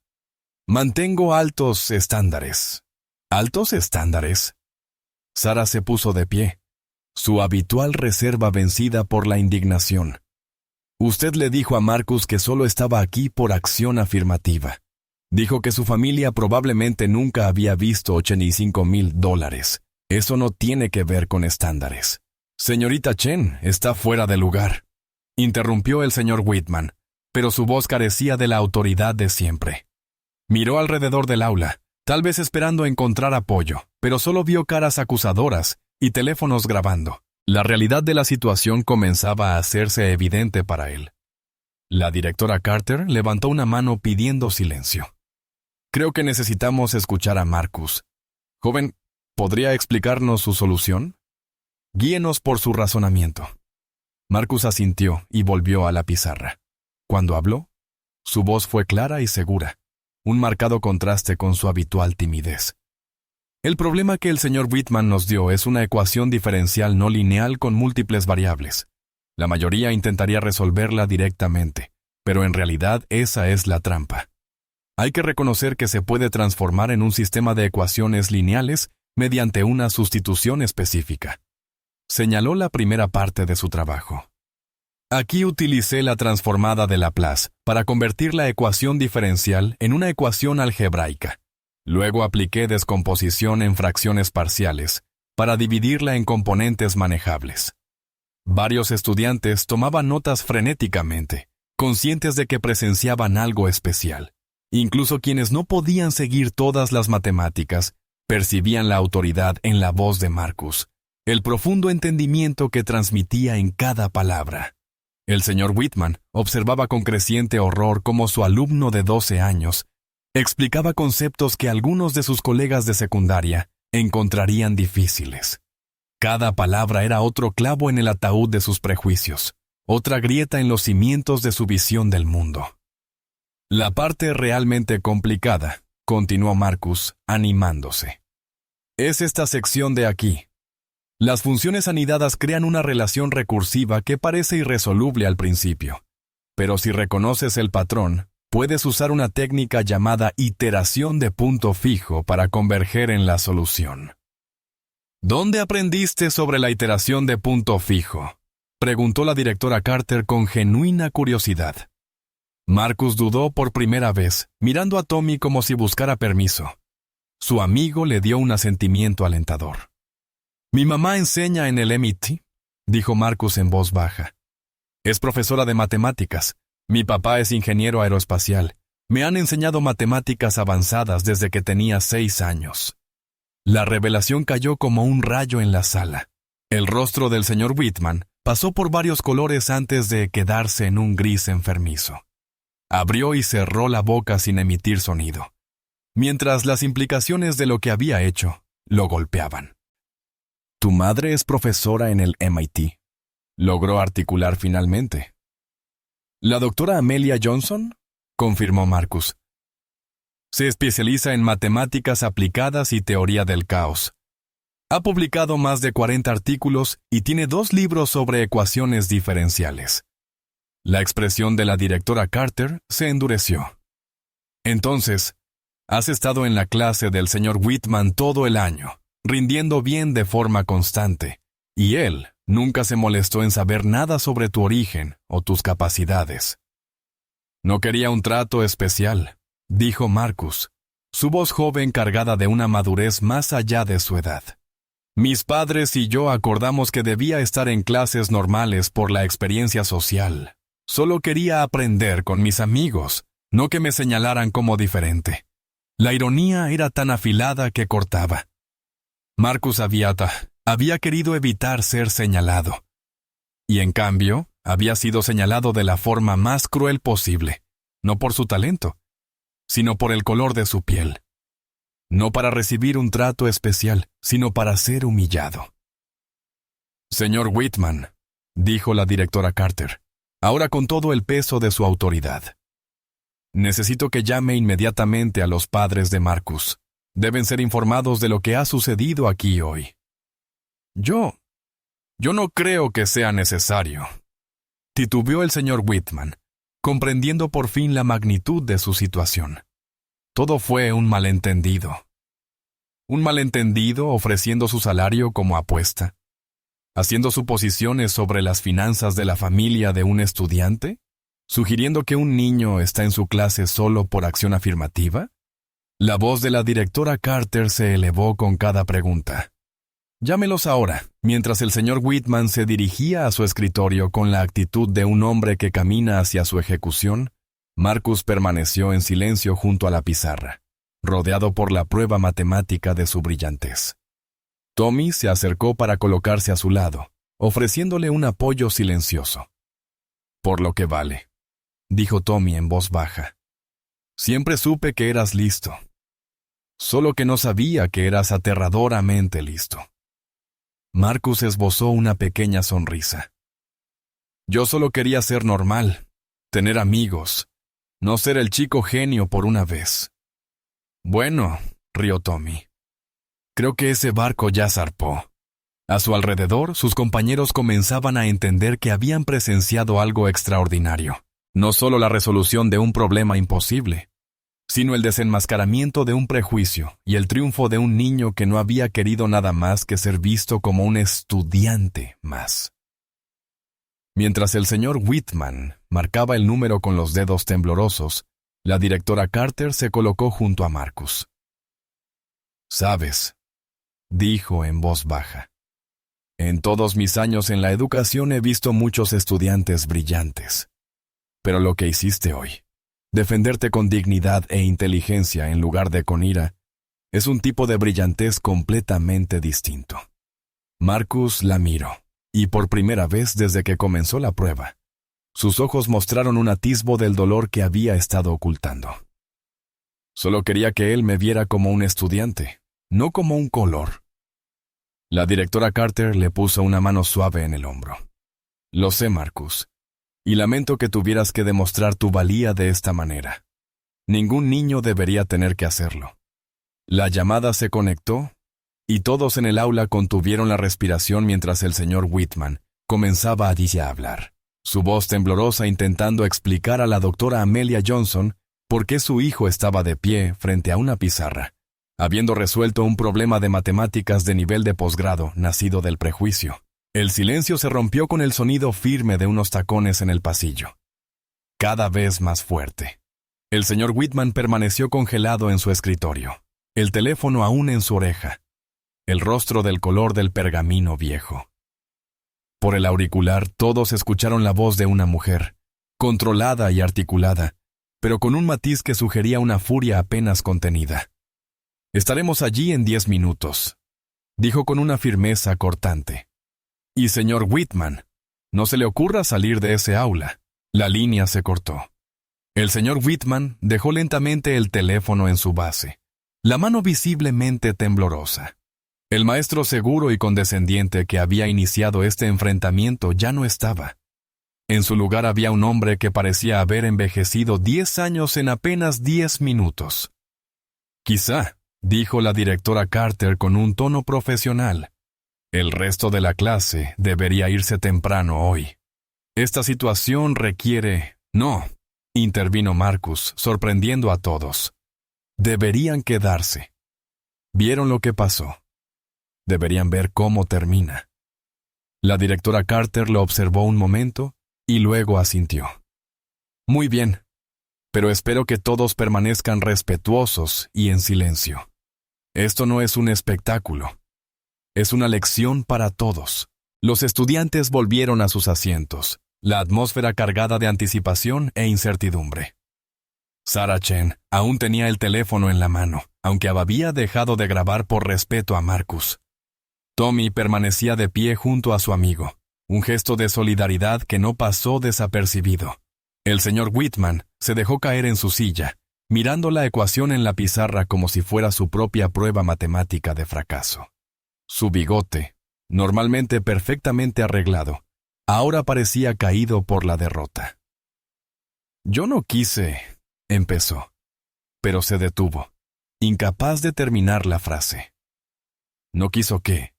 Mantengo altos estándares». «¿Altos estándares?». Sara se puso de pie, su habitual reserva vencida por la indignación. «Usted le dijo a Marcus que solo estaba aquí por acción afirmativa. Dijo que su familia probablemente nunca había visto $85,000. Eso no tiene que ver con estándares». «Señorita Chen, está fuera de lugar», interrumpió el señor Whitman, pero su voz carecía de la autoridad de siempre. Miró alrededor del aula, tal vez esperando encontrar apoyo, pero solo vio caras acusadoras y teléfonos grabando. La realidad de la situación comenzaba a hacerse evidente para él. La directora Carter levantó una mano pidiendo silencio. «Creo que necesitamos escuchar a Marcus. Joven, ¿podría explicarnos su solución? Guíenos por su razonamiento». Marcus asintió y volvió a la pizarra. Cuando habló, su voz fue clara y segura, un marcado contraste con su habitual timidez. «El problema que el señor Whitman nos dio es una ecuación diferencial no lineal con múltiples variables. La mayoría intentaría resolverla directamente, pero en realidad esa es la trampa. Hay que reconocer que se puede transformar en un sistema de ecuaciones lineales mediante una sustitución específica». Señaló la primera parte de su trabajo. «Aquí utilicé la transformada de Laplace para convertir la ecuación diferencial en una ecuación algebraica. Luego apliqué descomposición en fracciones parciales para dividirla en componentes manejables». Varios estudiantes tomaban notas frenéticamente, conscientes de que presenciaban algo especial. Incluso quienes no podían seguir todas las matemáticas percibían la autoridad en la voz de Marcus, el profundo entendimiento que transmitía en cada palabra. El señor Whitman observaba con creciente horror cómo su alumno de 12 años explicaba conceptos que algunos de sus colegas de secundaria encontrarían difíciles. Cada palabra era otro clavo en el ataúd de sus prejuicios, otra grieta en los cimientos de su visión del mundo. «La parte realmente complicada», continuó Marcus, animándose, «es esta sección de aquí. Las funciones anidadas crean una relación recursiva que parece irresoluble al principio. Pero si reconoces el patrón, puedes usar una técnica llamada iteración de punto fijo para converger en la solución». «¿Dónde aprendiste sobre la iteración de punto fijo?», preguntó la directora Carter con genuina curiosidad. Marcus dudó por primera vez, mirando a Tommy como si buscara permiso. Su amigo le dio un asentimiento alentador. «Mi mamá enseña en el MIT», dijo Marcus en voz baja. «Es profesora de matemáticas. Mi papá es ingeniero aeroespacial. Me han enseñado matemáticas avanzadas desde que tenía 6 años». La revelación cayó como un rayo en la sala. El rostro del señor Whitman pasó por varios colores antes de quedarse en un gris enfermizo. Abrió y cerró la boca sin emitir sonido, mientras las implicaciones de lo que había hecho lo golpeaban. «¿Tu madre es profesora en el MIT?», logró articular finalmente. «¿La doctora Amelia Johnson?», confirmó Marcus. «Se especializa en matemáticas aplicadas y teoría del caos. Ha publicado más de 40 artículos y tiene 2 libros sobre ecuaciones diferenciales». La expresión de la directora Carter se endureció. «Entonces, has estado en la clase del señor Whitman todo el año, rindiendo bien de forma constante, y él nunca se molestó en saber nada sobre tu origen o tus capacidades». «No quería un trato especial», dijo Marcus, su voz joven cargada de una madurez más allá de su edad. «Mis padres y yo acordamos que debía estar en clases normales por la experiencia social. Solo quería aprender con mis amigos, no que me señalaran como diferente». La ironía era tan afilada que cortaba. Marcus había querido evitar ser señalado. Y en cambio, había sido señalado de la forma más cruel posible, no por su talento, sino por el color de su piel. No para recibir un trato especial, sino para ser humillado. Señor Whitman, dijo la directora Carter, ahora con todo el peso de su autoridad. Necesito que llame inmediatamente a los padres de Marcus. Deben ser informados de lo que ha sucedido aquí hoy. Yo no creo que sea necesario, titubeó el señor Whitman, comprendiendo por fin la magnitud de su situación. Todo fue un malentendido. Un malentendido ofreciendo su salario como apuesta, haciendo suposiciones sobre las finanzas de la familia de un estudiante, sugiriendo que un niño está en su clase solo por acción afirmativa. La voz de la directora Carter se elevó con cada pregunta. Llámelos ahora, mientras el señor Whitman se dirigía a su escritorio con la actitud de un hombre que camina hacia su ejecución. Marcus permaneció en silencio junto a la pizarra, rodeado por la prueba matemática de su brillantez. Tommy se acercó para colocarse a su lado, ofreciéndole un apoyo silencioso. «Por lo que vale», dijo Tommy en voz baja. «Siempre supe que eras listo. Solo que no sabía que eras aterradoramente listo». Marcus esbozó una pequeña sonrisa. «Yo solo quería ser normal, tener amigos, no ser el chico genio por una vez». «Bueno», rió Tommy, «creo que ese barco ya zarpó». A su alrededor, sus compañeros comenzaban a entender que habían presenciado algo extraordinario. No solo la resolución de un problema imposible, sino el desenmascaramiento de un prejuicio y el triunfo de un niño que no había querido nada más que ser visto como un estudiante más. Mientras el señor Whitman marcaba el número con los dedos temblorosos, la directora Carter se colocó junto a Marcus. «Sabes», dijo en voz baja, «en todos mis años en la educación he visto muchos estudiantes brillantes. Pero lo que hiciste hoy, defenderte con dignidad e inteligencia en lugar de con ira, es un tipo de brillantez completamente distinto». Marcus la miró, y por primera vez desde que comenzó la prueba, sus ojos mostraron un atisbo del dolor que había estado ocultando. «Solo quería que él me viera como un estudiante, no como un color». La directora Carter le puso una mano suave en el hombro. «Lo sé, Marcus, y lamento que tuvieras que demostrar tu valía de esta manera. Ningún niño debería tener que hacerlo». La llamada se conectó, y todos en el aula contuvieron la respiración mientras el señor Whitman comenzaba a hablar, su voz temblorosa intentando explicar a la doctora Amelia Johnson por qué su hijo estaba de pie frente a una pizarra, habiendo resuelto un problema de matemáticas de nivel de posgrado nacido del prejuicio. El silencio se rompió con el sonido firme de unos tacones en el pasillo, cada vez más fuerte. El señor Whitman permaneció congelado en su escritorio, el teléfono aún en su oreja, el rostro del color del pergamino viejo. Por el auricular todos escucharon la voz de una mujer, controlada y articulada, pero con un matiz que sugería una furia apenas contenida. «Estaremos allí en 10 minutos», dijo con una firmeza cortante. «Y señor Whitman, no se le ocurra salir de ese aula». La línea se cortó. El señor Whitman dejó lentamente el teléfono en su base, la mano visiblemente temblorosa. El maestro seguro y condescendiente que había iniciado este enfrentamiento ya no estaba. En su lugar había un hombre que parecía haber envejecido 10 años en apenas 10 minutos. «Quizá», dijo la directora Carter con un tono profesional, «el resto de la clase debería irse temprano hoy. Esta situación requiere...» «No», intervino Marcus, sorprendiendo a todos. «Deberían quedarse. ¿Vieron lo que pasó? Deberían ver cómo termina». La directora Carter lo observó un momento y luego asintió. «Muy bien, pero espero que todos permanezcan respetuosos y en silencio. Esto no es un espectáculo. Es una lección para todos». Los estudiantes volvieron a sus asientos, la atmósfera cargada de anticipación e incertidumbre. Sarah Chen aún tenía el teléfono en la mano, aunque había dejado de grabar por respeto a Marcus. Tommy permanecía de pie junto a su amigo, un gesto de solidaridad que no pasó desapercibido. El señor Whitman se dejó caer en su silla, mirando la ecuación en la pizarra como si fuera su propia prueba matemática de fracaso. Su bigote, normalmente perfectamente arreglado, ahora parecía caído por la derrota. Yo no quise, empezó, pero se detuvo, incapaz de terminar la frase. ¿No quiso qué?,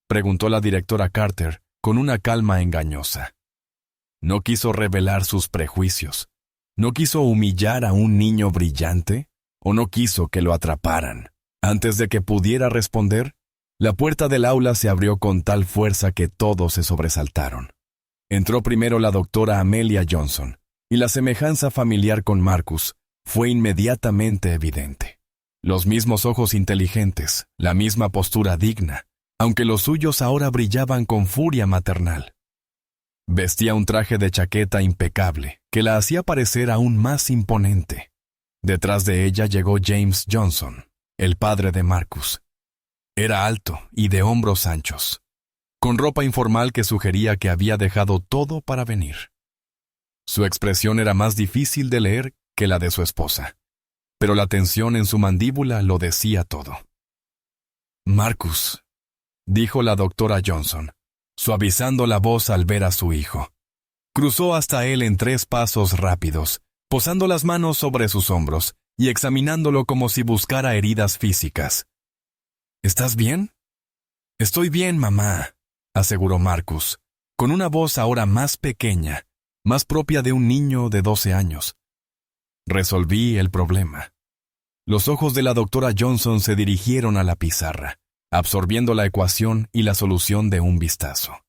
preguntó la directora Carter con una calma engañosa. ¿No quiso revelar sus prejuicios? ¿No quiso humillar a un niño brillante? ¿O no quiso que lo atraparan? Antes de que pudiera responder, la puerta del aula se abrió con tal fuerza que todos se sobresaltaron. Entró primero la doctora Amelia Johnson, y la semejanza familiar con Marcus fue inmediatamente evidente. Los mismos ojos inteligentes, la misma postura digna, aunque los suyos ahora brillaban con furia maternal. Vestía un traje de chaqueta impecable, que la hacía parecer aún más imponente. Detrás de ella llegó James Johnson, el padre de Marcus. Era alto y de hombros anchos, con ropa informal que sugería que había dejado todo para venir. Su expresión era más difícil de leer que la de su esposa, pero la tensión en su mandíbula lo decía todo. «Marcus», dijo la doctora Johnson, suavizando la voz al ver a su hijo. Cruzó hasta él en 3 pasos rápidos, posando las manos sobre sus hombros y examinándolo como si buscara heridas físicas. «¿Estás bien?» «Estoy bien, mamá», aseguró Marcus, con una voz ahora más pequeña, más propia de un niño de 12 años. Resolví el problema. Los ojos de la doctora Johnson se dirigieron a la pizarra, absorbiendo la ecuación y la solución de un vistazo.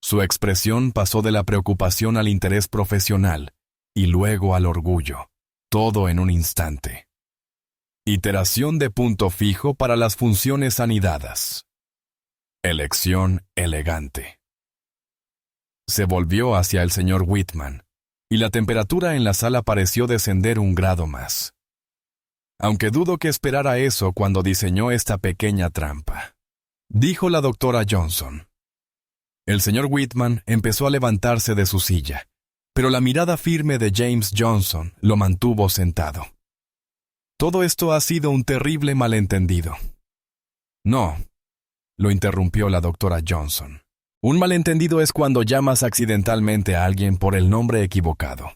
Su expresión pasó de la preocupación al interés profesional y luego al orgullo, todo en un instante. Iteración de punto fijo para las funciones anidadas. Elección elegante. Se volvió hacia el señor Whitman, y la temperatura en la sala pareció descender un grado más. Aunque dudo que esperara eso cuando diseñó esta pequeña trampa, dijo la doctora Johnson. El señor Whitman empezó a levantarse de su silla, pero la mirada firme de James Johnson lo mantuvo sentado. Todo esto ha sido un terrible malentendido. No, lo interrumpió la doctora Johnson. Un malentendido es cuando llamas accidentalmente a alguien por el nombre equivocado.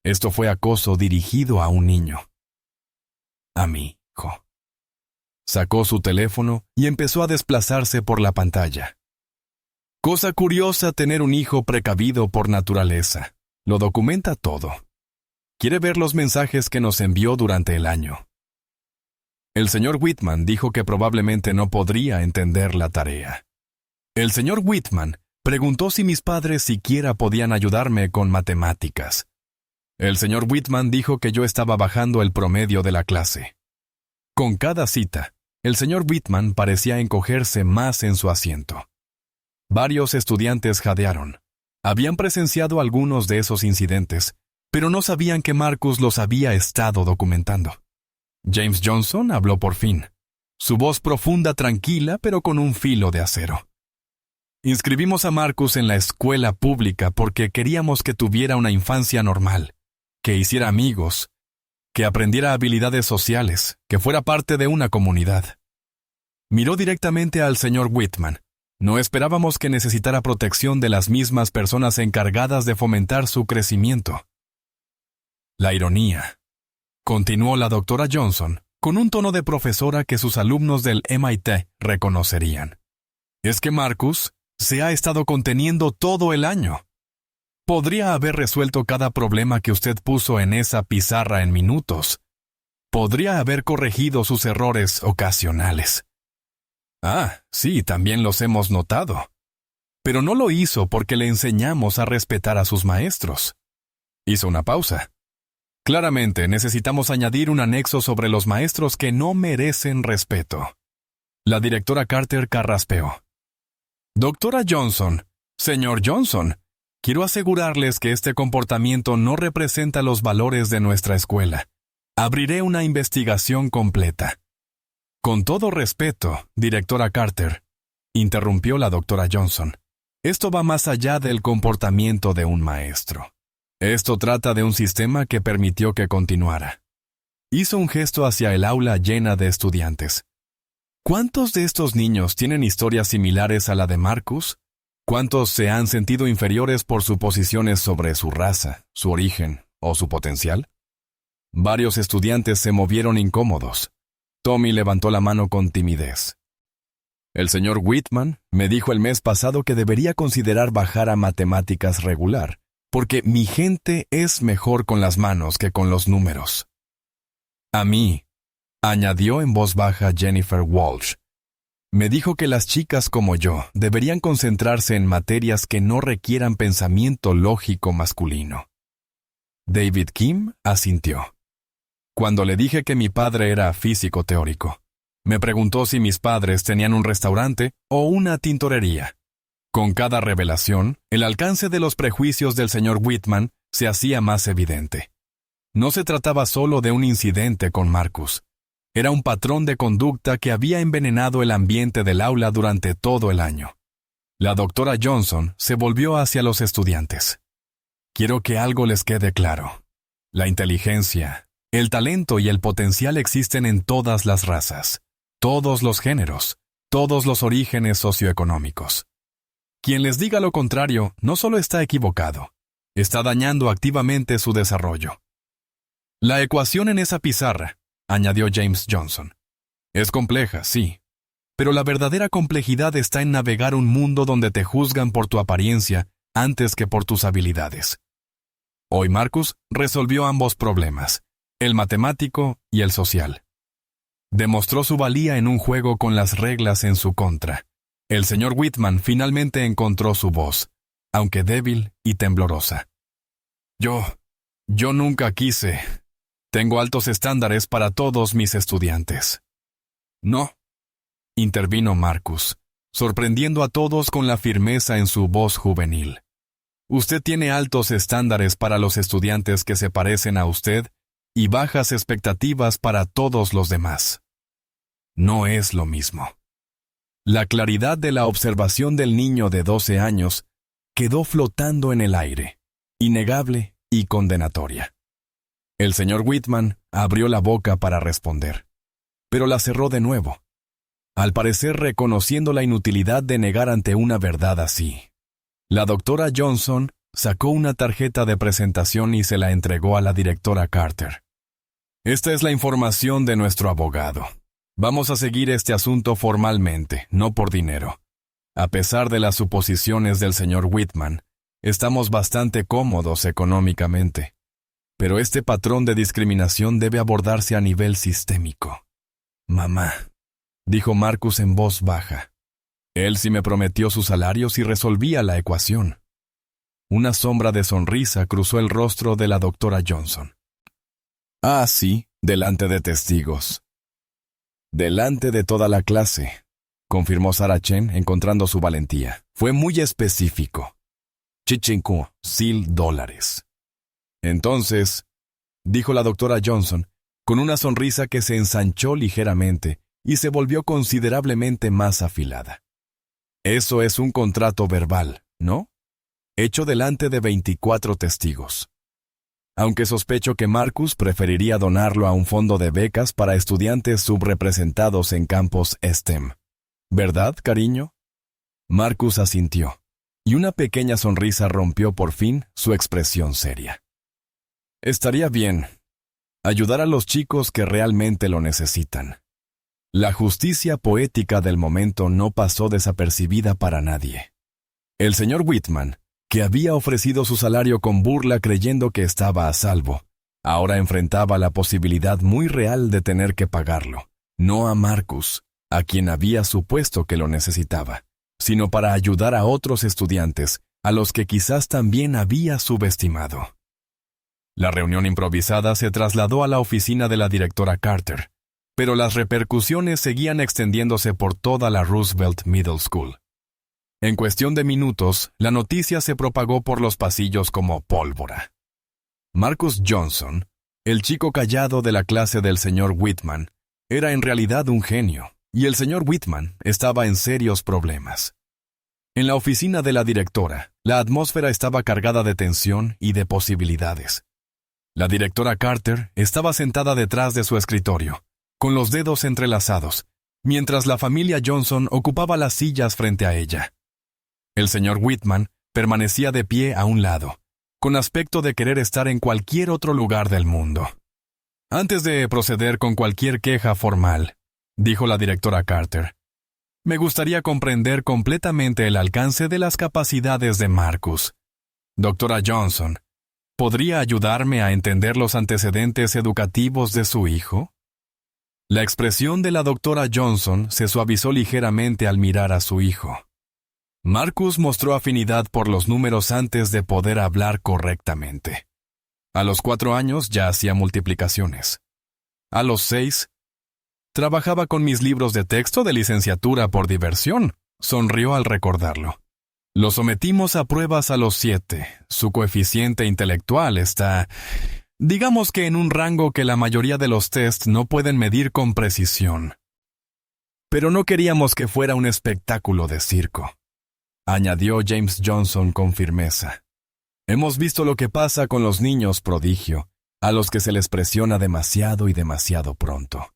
Esto fue acoso dirigido a un niño. A mi hijo. Sacó su teléfono y empezó a desplazarse por la pantalla. Cosa curiosa tener un hijo precavido por naturaleza. Lo documenta todo. Quiere ver los mensajes que nos envió durante el año. El señor Whitman dijo que probablemente no podría entender la tarea. El señor Whitman preguntó si mis padres siquiera podían ayudarme con matemáticas. El señor Whitman dijo que yo estaba bajando el promedio de la clase. Con cada cita, el señor Whitman parecía encogerse más en su asiento. Varios estudiantes jadearon. Habían presenciado algunos de esos incidentes, pero no sabían que Marcus los había estado documentando. James Johnson habló por fin, su voz profunda, tranquila, pero con un filo de acero. Inscribimos a Marcus en la escuela pública porque queríamos que tuviera una infancia normal, que hiciera amigos, que aprendiera habilidades sociales, que fuera parte de una comunidad. Miró directamente al señor Whitman. No esperábamos que necesitara protección de las mismas personas encargadas de fomentar su crecimiento. La ironía, continuó la doctora Johnson, con un tono de profesora que sus alumnos del MIT reconocerían, es que Marcus se ha estado conteniendo todo el año. Podría haber resuelto cada problema que usted puso en esa pizarra en minutos. Podría haber corregido sus errores ocasionales. Ah, sí, también los hemos notado. Pero no lo hizo porque le enseñamos a respetar a sus maestros. Hizo una pausa. Claramente necesitamos añadir un anexo sobre los maestros que no merecen respeto. La directora Carter carraspeó. Doctora Johnson, señor Johnson, quiero asegurarles que este comportamiento no representa los valores de nuestra escuela. Abriré una investigación completa. Con todo respeto, directora Carter, interrumpió la doctora Johnson, esto va más allá del comportamiento de un maestro. Esto trata de un sistema que permitió que continuara. Hizo un gesto hacia el aula llena de estudiantes. ¿Cuántos de estos niños tienen historias similares a la de Marcus? ¿Cuántos se han sentido inferiores por suposiciones sobre su raza, su origen o su potencial? Varios estudiantes se movieron incómodos. Tommy levantó la mano con timidez. El señor Whitman me dijo el mes pasado que debería considerar bajar a matemáticas regular, porque mi gente es mejor con las manos que con los números. A mí, añadió en voz baja Jennifer Walsh, me dijo que las chicas como yo deberían concentrarse en materias que no requieran pensamiento lógico masculino. David Kim asintió. Cuando le dije que mi padre era físico teórico, me preguntó si mis padres tenían un restaurante o una tintorería. Con cada revelación, el alcance de los prejuicios del señor Whitman se hacía más evidente. No se trataba solo de un incidente con Marcus. Era un patrón de conducta que había envenenado el ambiente del aula durante todo el año. La doctora Johnson se volvió hacia los estudiantes. Quiero que algo les quede claro. La inteligencia, el talento y el potencial existen en todas las razas, todos los géneros, todos los orígenes socioeconómicos. Quien les diga lo contrario no solo está equivocado, está dañando activamente su desarrollo. La ecuación en esa pizarra, añadió James Johnson, es compleja, sí, pero la verdadera complejidad está en navegar un mundo donde te juzgan por tu apariencia antes que por tus habilidades. Hoy Marcus resolvió ambos problemas, el matemático y el social. Demostró su valía en un juego con las reglas en su contra. El señor Whitman finalmente encontró su voz, aunque débil y temblorosa. Yo nunca quise. Tengo altos estándares para todos mis estudiantes. No, intervino Marcus, sorprendiendo a todos con la firmeza en su voz juvenil. Usted tiene altos estándares para los estudiantes que se parecen a usted y bajas expectativas para todos los demás. No es lo mismo. La claridad de la observación del niño de 12 años quedó flotando en el aire, innegable y condenatoria. El señor Whitman abrió la boca para responder, pero la cerró de nuevo, al parecer reconociendo la inutilidad de negar ante una verdad así. La doctora Johnson sacó una tarjeta de presentación y se la entregó a la directora Carter. Esta es la información de nuestro abogado. Vamos a seguir este asunto formalmente, no por dinero. A pesar de las suposiciones del señor Whitman, estamos bastante cómodos económicamente. Pero este patrón de discriminación debe abordarse a nivel sistémico. Mamá, dijo Marcus en voz baja. Él sí me prometió su salario si resolvía la ecuación. Una sombra de sonrisa cruzó el rostro de la doctora Johnson. Ah, sí, delante de testigos. Delante de toda la clase, confirmó Sarah Chen, encontrando su valentía. Fue muy específico. $1,000. Entonces, dijo la doctora Johnson, con una sonrisa que se ensanchó ligeramente y se volvió considerablemente más afilada. Eso es un contrato verbal, ¿no? Hecho delante de 24 testigos. Aunque sospecho que Marcus preferiría donarlo a un fondo de becas para estudiantes subrepresentados en campos STEM. ¿Verdad, cariño? Marcus asintió, y una pequeña sonrisa rompió por fin su expresión seria. Estaría bien. Ayudar a los chicos que realmente lo necesitan. La justicia poética del momento no pasó desapercibida para nadie. El señor Whitman, que había ofrecido su salario con burla creyendo que estaba a salvo, ahora enfrentaba la posibilidad muy real de tener que pagarlo, no a Marcus, a quien había supuesto que lo necesitaba, sino para ayudar a otros estudiantes, a los que quizás también había subestimado. La reunión improvisada se trasladó a la oficina de la directora Carter, pero las repercusiones seguían extendiéndose por toda la Roosevelt Middle School. En cuestión de minutos, la noticia se propagó por los pasillos como pólvora. Marcus Johnson, el chico callado de la clase del señor Whitman, era en realidad un genio, y el señor Whitman estaba en serios problemas. En la oficina de la directora, la atmósfera estaba cargada de tensión y de posibilidades. La directora Carter estaba sentada detrás de su escritorio, con los dedos entrelazados, mientras la familia Johnson ocupaba las sillas frente a ella. El señor Whitman permanecía de pie a un lado, con aspecto de querer estar en cualquier otro lugar del mundo. Antes de proceder con cualquier queja formal, dijo la directora Carter, me gustaría comprender completamente el alcance de las capacidades de Marcus. Doctora Johnson, ¿podría ayudarme a entender los antecedentes educativos de su hijo? La expresión de la doctora Johnson se suavizó ligeramente al mirar a su hijo. Marcus mostró afinidad por los números antes de poder hablar correctamente. A los 4 años ya hacía multiplicaciones. A los 6, trabajaba con mis libros de texto de licenciatura por diversión. Sonrió al recordarlo. Lo sometimos a pruebas a los 7. Su coeficiente intelectual está, digamos que en un rango que la mayoría de los tests no pueden medir con precisión. Pero no queríamos que fuera un espectáculo de circo, añadió James Johnson con firmeza. Hemos visto lo que pasa con los niños prodigio, a los que se les presiona demasiado y demasiado pronto.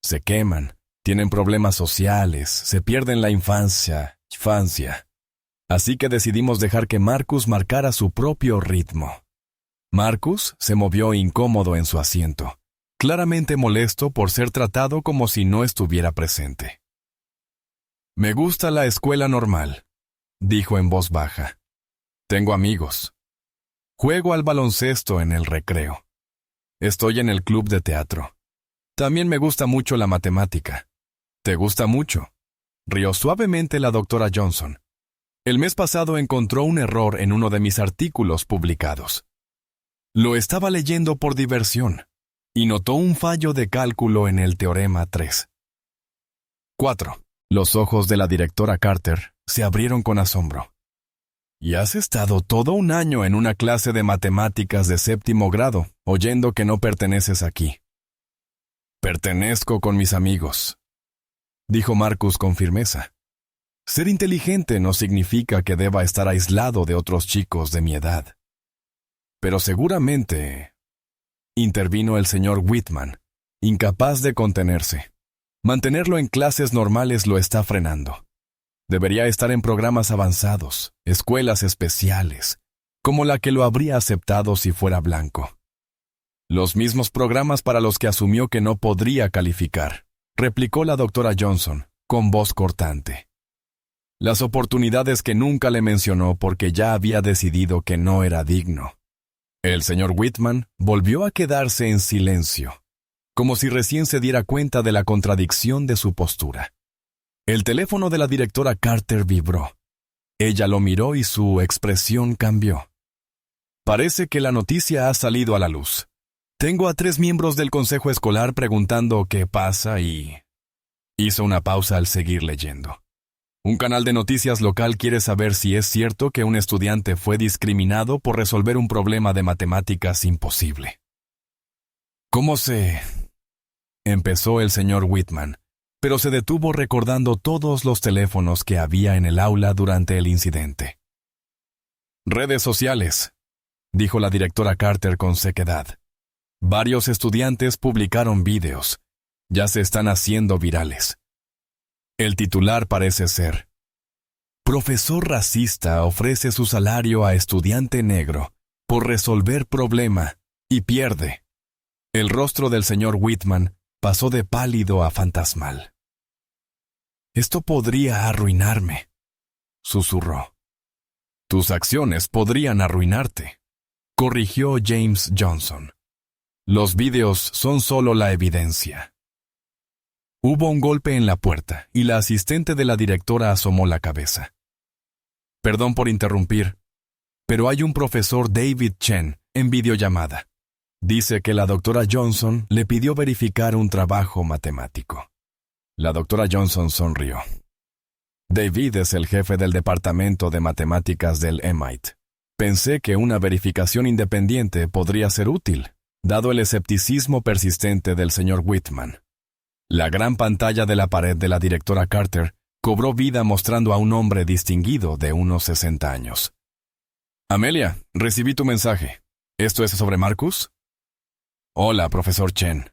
Se queman, tienen problemas sociales, se pierden la infancia. Así que decidimos dejar que Marcus marcara su propio ritmo. Marcus se movió incómodo en su asiento, claramente molesto por ser tratado como si no estuviera presente. Me gusta la escuela normal, dijo en voz baja. Tengo amigos. Juego al baloncesto en el recreo. Estoy en el club de teatro. También me gusta mucho la matemática. ¿Te gusta mucho? Rió suavemente la doctora Johnson. El mes pasado encontró un error en uno de mis artículos publicados. Lo estaba leyendo por diversión y notó un fallo de cálculo en el teorema 3. 4. Los ojos de la directora Carter se abrieron con asombro. ¿Y has estado todo un año en una clase de matemáticas de 7º grado, oyendo que no perteneces aquí? Pertenezco con mis amigos, dijo Marcus con firmeza. Ser inteligente no significa que deba estar aislado de otros chicos de mi edad. Pero seguramente, intervino el señor Whitman, incapaz de contenerse. Mantenerlo en clases normales lo está frenando. Debería estar en programas avanzados, escuelas especiales, como la que lo habría aceptado si fuera blanco. Los mismos programas para los que asumió que no podría calificar, replicó la doctora Johnson, con voz cortante. Las oportunidades que nunca le mencionó porque ya había decidido que no era digno. El señor Whitman volvió a quedarse en silencio, como si recién se diera cuenta de la contradicción de su postura. El teléfono de la directora Carter vibró. Ella lo miró y su expresión cambió. Parece que la noticia ha salido a la luz. Tengo a 3 miembros del consejo escolar preguntando qué pasa y... Hizo una pausa al seguir leyendo. Un canal de noticias local quiere saber si es cierto que un estudiante fue discriminado por resolver un problema de matemáticas imposible. ¿Cómo se...? Empezó el señor Whitman, pero se detuvo recordando todos los teléfonos que había en el aula durante el incidente. Redes sociales, dijo la directora Carter con sequedad. Varios estudiantes publicaron vídeos. Ya se están haciendo virales. El titular parece ser: Profesor racista ofrece su salario a estudiante negro por resolver problema y pierde. El rostro del señor Whitman pasó de pálido a fantasmal. Esto podría arruinarme, susurró. Tus acciones podrían arruinarte, corrigió James Johnson. Los vídeos son solo la evidencia. Hubo un golpe en la puerta y la asistente de la directora asomó la cabeza. Perdón por interrumpir, pero hay un profesor David Chen en videollamada. Dice que la doctora Johnson le pidió verificar un trabajo matemático. La doctora Johnson sonrió. David es el jefe del departamento de matemáticas del MIT. Pensé que una verificación independiente podría ser útil, dado el escepticismo persistente del señor Whitman. La gran pantalla de la pared de la directora Carter cobró vida mostrando a un hombre distinguido de unos 60 años. Amelia, recibí tu mensaje. ¿Esto es sobre Marcus? Hola, profesor Chen,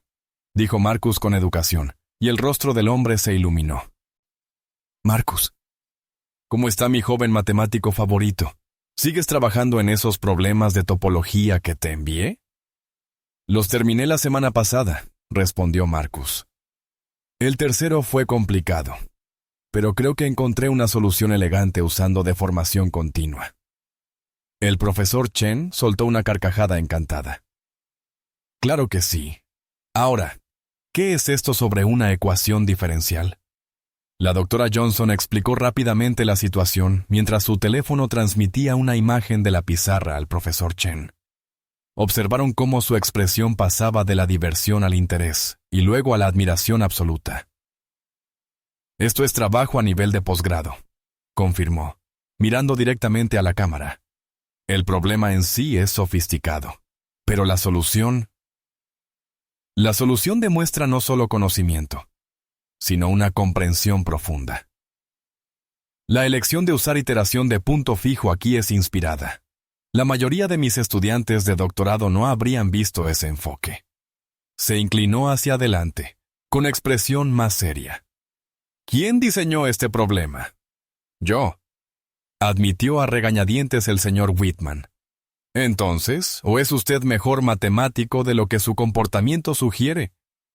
dijo Marcus con educación, y el rostro del hombre se iluminó. Marcus, ¿cómo está mi joven matemático favorito? ¿Sigues trabajando en esos problemas de topología que te envié? Los terminé la semana pasada, respondió Marcus. El tercero fue complicado, pero creo que encontré una solución elegante usando deformación continua. El profesor Chen soltó una carcajada encantada. Claro que sí. Ahora, ¿qué es esto sobre una ecuación diferencial? La doctora Johnson explicó rápidamente la situación mientras su teléfono transmitía una imagen de la pizarra al profesor Chen. Observaron cómo su expresión pasaba de la diversión al interés y luego a la admiración absoluta. Esto es trabajo a nivel de posgrado, confirmó, mirando directamente a la cámara. El problema en sí es sofisticado, pero la solución demuestra no solo conocimiento, sino una comprensión profunda. La elección de usar iteración de punto fijo aquí es inspirada. La mayoría de mis estudiantes de doctorado no habrían visto ese enfoque. Se inclinó hacia adelante, con expresión más seria. ¿Quién diseñó este problema? Yo, admitió a regañadientes el señor Whitman. Entonces, ¿o es usted mejor matemático de lo que su comportamiento sugiere?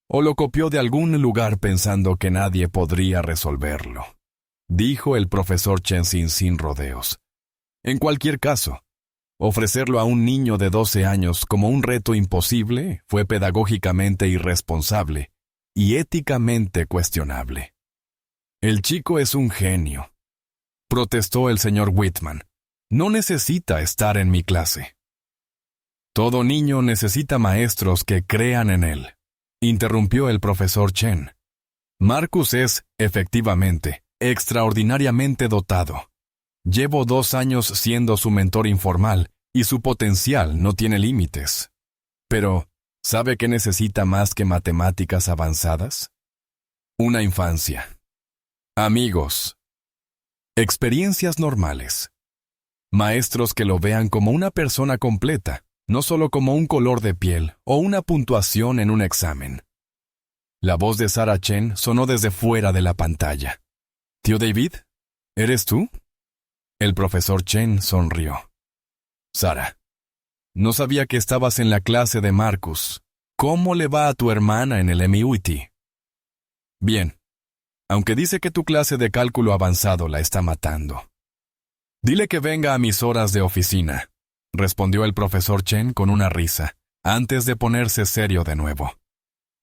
¿O lo copió de algún lugar pensando que nadie podría resolverlo? Dijo el profesor Chen sin rodeos. En cualquier caso, ofrecerlo a un niño de 12 años como un reto imposible fue pedagógicamente irresponsable y éticamente cuestionable. El chico es un genio, protestó el señor Whitman. No necesita estar en mi clase. Todo niño necesita maestros que crean en él, interrumpió el profesor Chen. Marcus es, efectivamente, extraordinariamente dotado. Llevo 2 años siendo su mentor informal y su potencial no tiene límites. Pero, ¿sabe qué necesita más que matemáticas avanzadas? Una infancia. Amigos. Experiencias normales. Maestros que lo vean como una persona completa, no solo como un color de piel o una puntuación en un examen. La voz de Sarah Chen sonó desde fuera de la pantalla. «¿Tío David? ¿Eres tú?» El profesor Chen sonrió. «Sarah, no sabía que estabas en la clase de Marcus. ¿Cómo le va a tu hermana en el MIT?» «Bien, aunque dice que tu clase de cálculo avanzado la está matando». «Dile que venga a mis horas de oficina», respondió el profesor Chen con una risa, antes de ponerse serio de nuevo.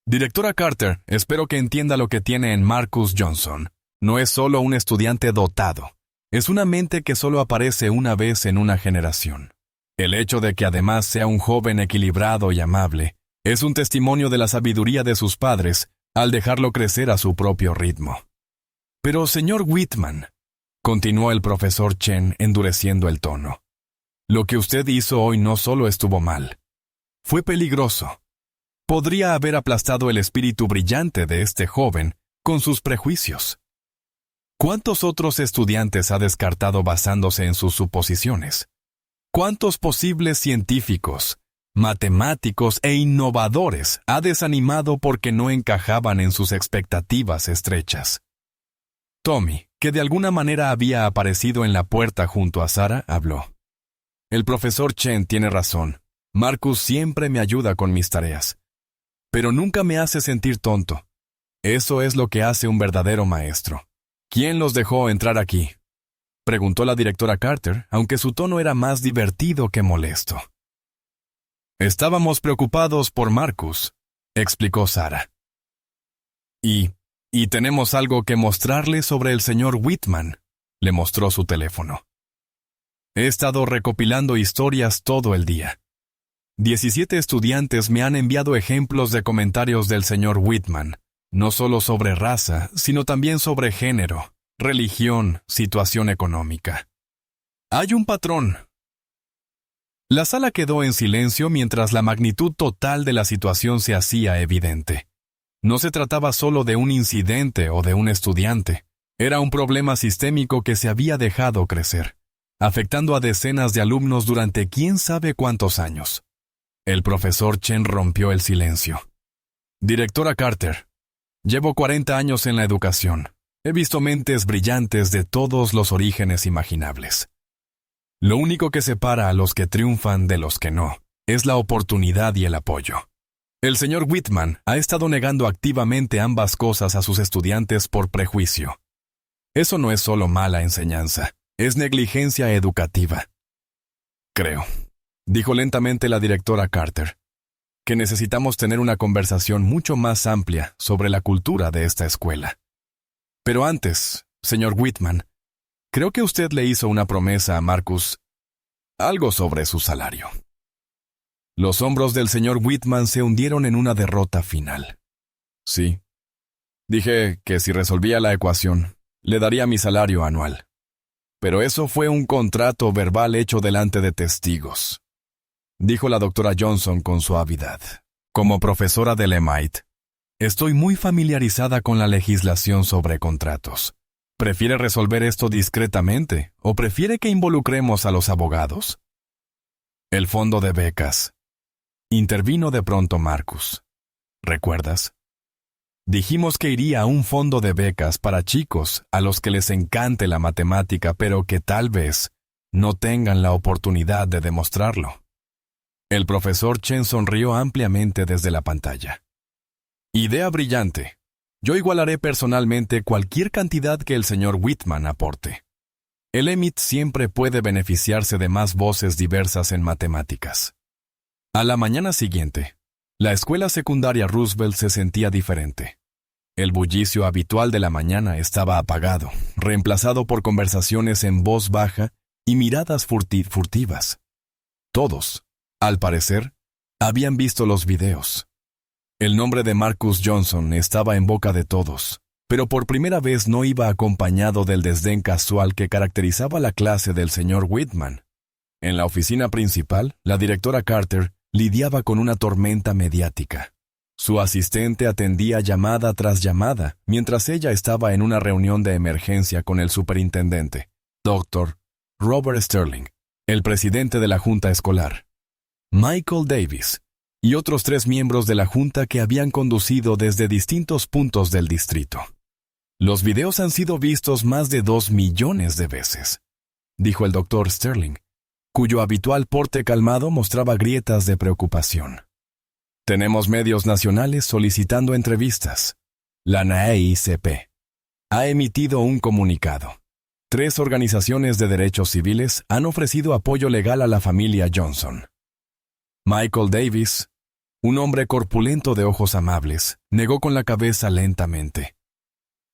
«Directora Carter, espero que entienda lo que tiene en Marcus Johnson. No es solo un estudiante dotado. Es una mente que solo aparece una vez en una generación. El hecho de que además sea un joven equilibrado y amable es un testimonio de la sabiduría de sus padres al dejarlo crecer a su propio ritmo». «Pero, señor Whitman», continuó el profesor Chen endureciendo el tono, «lo que usted hizo hoy no solo estuvo mal. Fue peligroso. Podría haber aplastado el espíritu brillante de este joven con sus prejuicios. ¿Cuántos otros estudiantes ha descartado basándose en sus suposiciones? ¿Cuántos posibles científicos, matemáticos e innovadores ha desanimado porque no encajaban en sus expectativas estrechas?» Tommy, que de alguna manera había aparecido en la puerta junto a Sarah, habló. «El profesor Chen tiene razón. Marcus siempre me ayuda con mis tareas. Pero nunca me hace sentir tonto. Eso es lo que hace un verdadero maestro. ¿Quién los dejó entrar aquí?», preguntó la directora Carter, aunque su tono era más divertido que molesto. «Estábamos preocupados por Marcus», explicó Sarah. Y tenemos algo que mostrarle sobre el señor Whitman», le mostró su teléfono. «He estado recopilando historias todo el día. 17 estudiantes me han enviado ejemplos de comentarios del señor Whitman, no solo sobre raza, sino también sobre género, religión, situación económica. Hay un patrón». La sala quedó en silencio mientras la magnitud total de la situación se hacía evidente. No se trataba solo de un incidente o de un estudiante. Era un problema sistémico que se había dejado crecer, afectando a decenas de alumnos durante quién sabe cuántos años. El profesor Chen rompió el silencio. «Directora Carter, Llevo 40 años en la educación. He visto mentes brillantes de todos los orígenes imaginables. Lo único que separa a los que triunfan de los que no es la oportunidad y el apoyo. El señor Whitman ha estado negando activamente ambas cosas a sus estudiantes por prejuicio. Eso no es solo mala enseñanza, es negligencia educativa. Creo, dijo lentamente la directora Carter, que necesitamos tener una conversación mucho más amplia sobre la cultura de esta escuela. Pero antes, señor Whitman, creo que usted le hizo una promesa a Marcus, algo sobre su salario. Los hombros del señor Whitman se hundieron en una derrota final. Sí. Dije que si resolvía la ecuación, le daría mi salario anual. Pero eso fue un contrato verbal hecho delante de testigos, dijo la doctora Johnson con suavidad. Como profesora del MIT, estoy muy familiarizada con la legislación sobre contratos. ¿Prefiere resolver esto discretamente o prefiere que involucremos a los abogados? El fondo de becas. Intervino de pronto Marcus. ¿Recuerdas? Dijimos que iría a un fondo de becas para chicos a los que les encante la matemática, pero que tal vez no tengan la oportunidad de demostrarlo. El profesor Chen sonrió ampliamente desde la pantalla. Idea brillante. Yo igualaré personalmente cualquier cantidad que el señor Whitman aporte. El MIT siempre puede beneficiarse de más voces diversas en matemáticas. A la mañana siguiente, la escuela secundaria Roosevelt se sentía diferente. El bullicio habitual de la mañana estaba apagado, reemplazado por conversaciones en voz baja y miradas furtivas. Todos, al parecer, habían visto los videos. El nombre de Marcus Johnson estaba en boca de todos, pero por primera vez no iba acompañado del desdén casual que caracterizaba la clase del señor Whitman. En la oficina principal, la directora Carter lidiaba con una tormenta mediática. Su asistente atendía llamada tras llamada, mientras ella estaba en una reunión de emergencia con el superintendente, Dr. Robert Sterling, el presidente de la junta escolar, Michael Davis, y otros 3 miembros de la junta que habían conducido desde distintos puntos del distrito. Los videos han sido vistos más de 2 millones de veces, dijo el Dr. Sterling, cuyo habitual porte calmado mostraba grietas de preocupación. Tenemos medios nacionales solicitando entrevistas. La NAEICP ha emitido un comunicado. 3 organizaciones de derechos civiles han ofrecido apoyo legal a la familia Johnson. Michael Davis, un hombre corpulento de ojos amables, negó con la cabeza lentamente.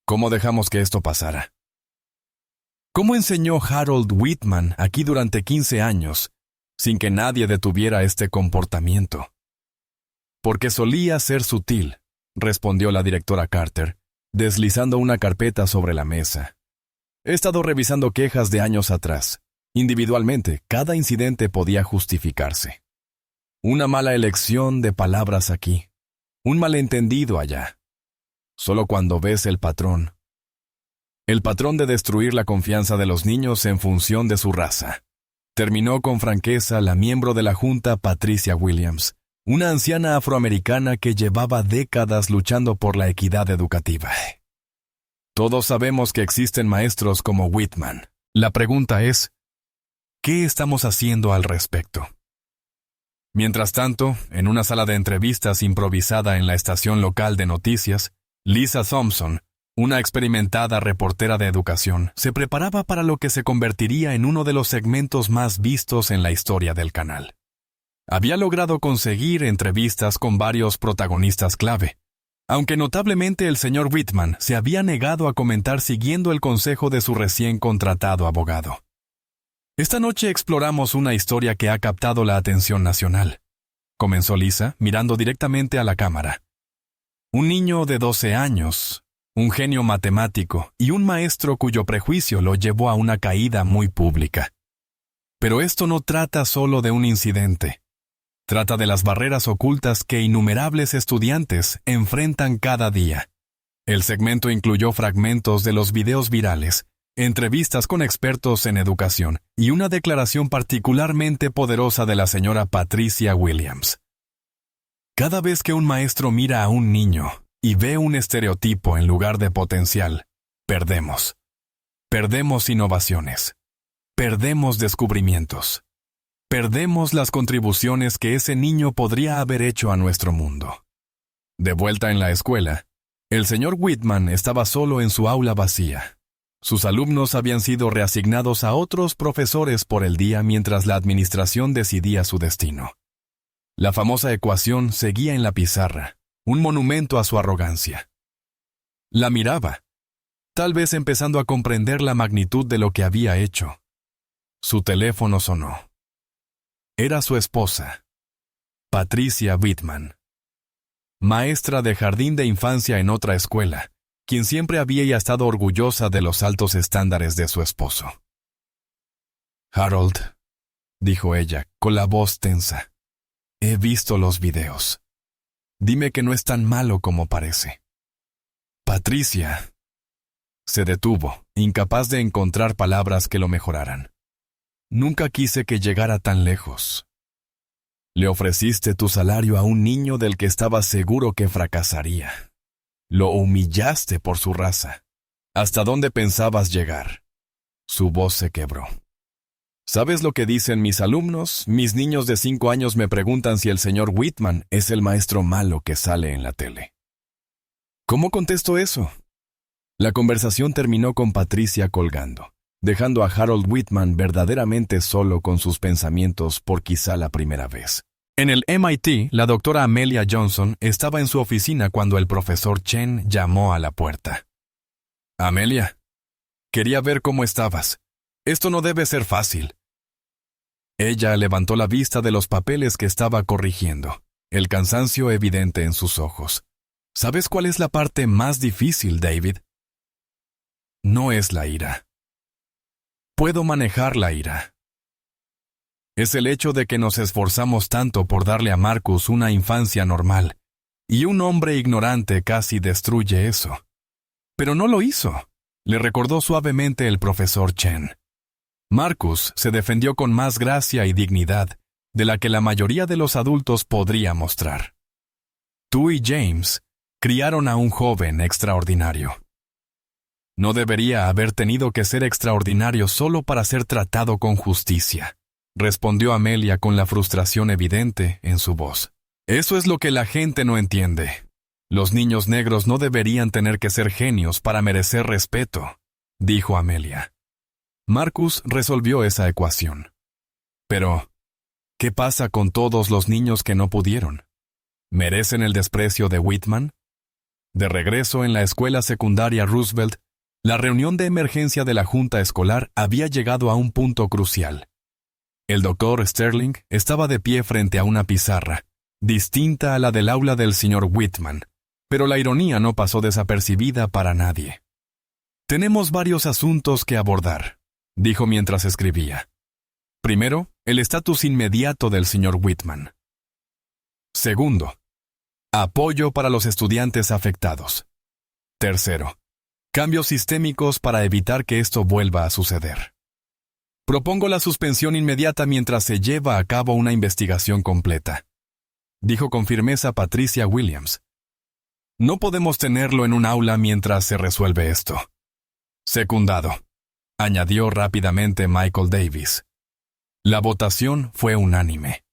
¿Cómo dejamos que esto pasara? ¿Cómo enseñó Harold Whitman aquí durante 15 años, sin que nadie detuviera este comportamiento? Porque solía ser sutil, respondió la directora Carter, deslizando una carpeta sobre la mesa. He estado revisando quejas de años atrás. Individualmente, cada incidente podía justificarse. Una mala elección de palabras aquí, un malentendido allá. Solo cuando ves el patrón de destruir la confianza de los niños en función de su raza. Terminó con franqueza la miembro de la junta Patricia Williams, una anciana afroamericana que llevaba décadas luchando por la equidad educativa. Todos sabemos que existen maestros como Whitman. La pregunta es, ¿qué estamos haciendo al respecto? Mientras tanto, en una sala de entrevistas improvisada en la estación local de noticias, Lisa Thompson, una experimentada reportera de educación, se preparaba para lo que se convertiría en uno de los segmentos más vistos en la historia del canal. Había logrado conseguir entrevistas con varios protagonistas clave, aunque notablemente el señor Whitman se había negado a comentar siguiendo el consejo de su recién contratado abogado. Esta noche exploramos una historia que ha captado la atención nacional, comenzó Lisa, mirando directamente a la cámara. Un niño de 12 años, un genio matemático y un maestro cuyo prejuicio lo llevó a una caída muy pública. Pero esto no trata solo de un incidente. Trata de las barreras ocultas que innumerables estudiantes enfrentan cada día. El segmento incluyó fragmentos de los videos virales, entrevistas con expertos en educación y una declaración particularmente poderosa de la señora Patricia Williams. Cada vez que un maestro mira a un niño, y ve un estereotipo en lugar de potencial, perdemos. Perdemos innovaciones. Perdemos descubrimientos. Perdemos las contribuciones que ese niño podría haber hecho a nuestro mundo. De vuelta en la escuela, el señor Whitman estaba solo en su aula vacía. Sus alumnos habían sido reasignados a otros profesores por el día mientras la administración decidía su destino. La famosa ecuación seguía en la pizarra, un monumento a su arrogancia. La miraba, tal vez empezando a comprender la magnitud de lo que había hecho. Su teléfono sonó. Era su esposa, Patricia Whitman, maestra de jardín de infancia en otra escuela, quien siempre había estado orgullosa de los altos estándares de su esposo. «Harold», dijo ella, con la voz tensa, «he visto los videos. Dime que no es tan malo como parece». Patricia se detuvo, incapaz de encontrar palabras que lo mejoraran. «Nunca quise que llegara tan lejos. Le ofreciste tu salario a un niño del que estabas seguro que fracasaría. Lo humillaste por su raza. ¿Hasta dónde pensabas llegar?» Su voz se quebró. «¿Sabes lo que dicen mis alumnos? Mis niños de 5 años me preguntan si el señor Whitman es el maestro malo que sale en la tele. ¿Cómo contesto eso?» La conversación terminó con Patricia colgando, dejando a Harold Whitman verdaderamente solo con sus pensamientos por quizá la primera vez. En el MIT, la doctora Amelia Johnson estaba en su oficina cuando el profesor Chen llamó a la puerta. «Amelia, quería ver cómo estabas. Esto no debe ser fácil». Ella levantó la vista de los papeles que estaba corrigiendo, el cansancio evidente en sus ojos. «¿Sabes cuál es la parte más difícil, David? No es la ira. Puedo manejar la ira. Es el hecho de que nos esforzamos tanto por darle a Marcus una infancia normal, y un hombre ignorante casi destruye eso. Pero no lo hizo», le recordó suavemente el profesor Chen. Marcus se defendió con más gracia y dignidad de la que la mayoría de los adultos podría mostrar. Tú y James criaron a un joven extraordinario. No debería haber tenido que ser extraordinario solo para ser tratado con justicia, respondió Amelia con la frustración evidente en su voz. Eso es lo que la gente no entiende. Los niños negros no deberían tener que ser genios para merecer respeto, dijo Amelia. Marcus resolvió esa ecuación. Pero, ¿qué pasa con todos los niños que no pudieron? ¿Merecen el desprecio de Whitman? De regreso en la escuela secundaria Roosevelt, la reunión de emergencia de la junta escolar había llegado a un punto crucial. El doctor Sterling estaba de pie frente a una pizarra, distinta a la del aula del señor Whitman, pero la ironía no pasó desapercibida para nadie. «Tenemos varios asuntos que abordar», dijo mientras escribía. Primero, el estatus inmediato del señor Whitman. Segundo, apoyo para los estudiantes afectados. Tercero, cambios sistémicos para evitar que esto vuelva a suceder. Propongo la suspensión inmediata mientras se lleva a cabo una investigación completa, dijo con firmeza Patricia Williams. No podemos tenerlo en un aula mientras se resuelve esto. Secundado, añadió rápidamente Michael Davis. La votación fue unánime.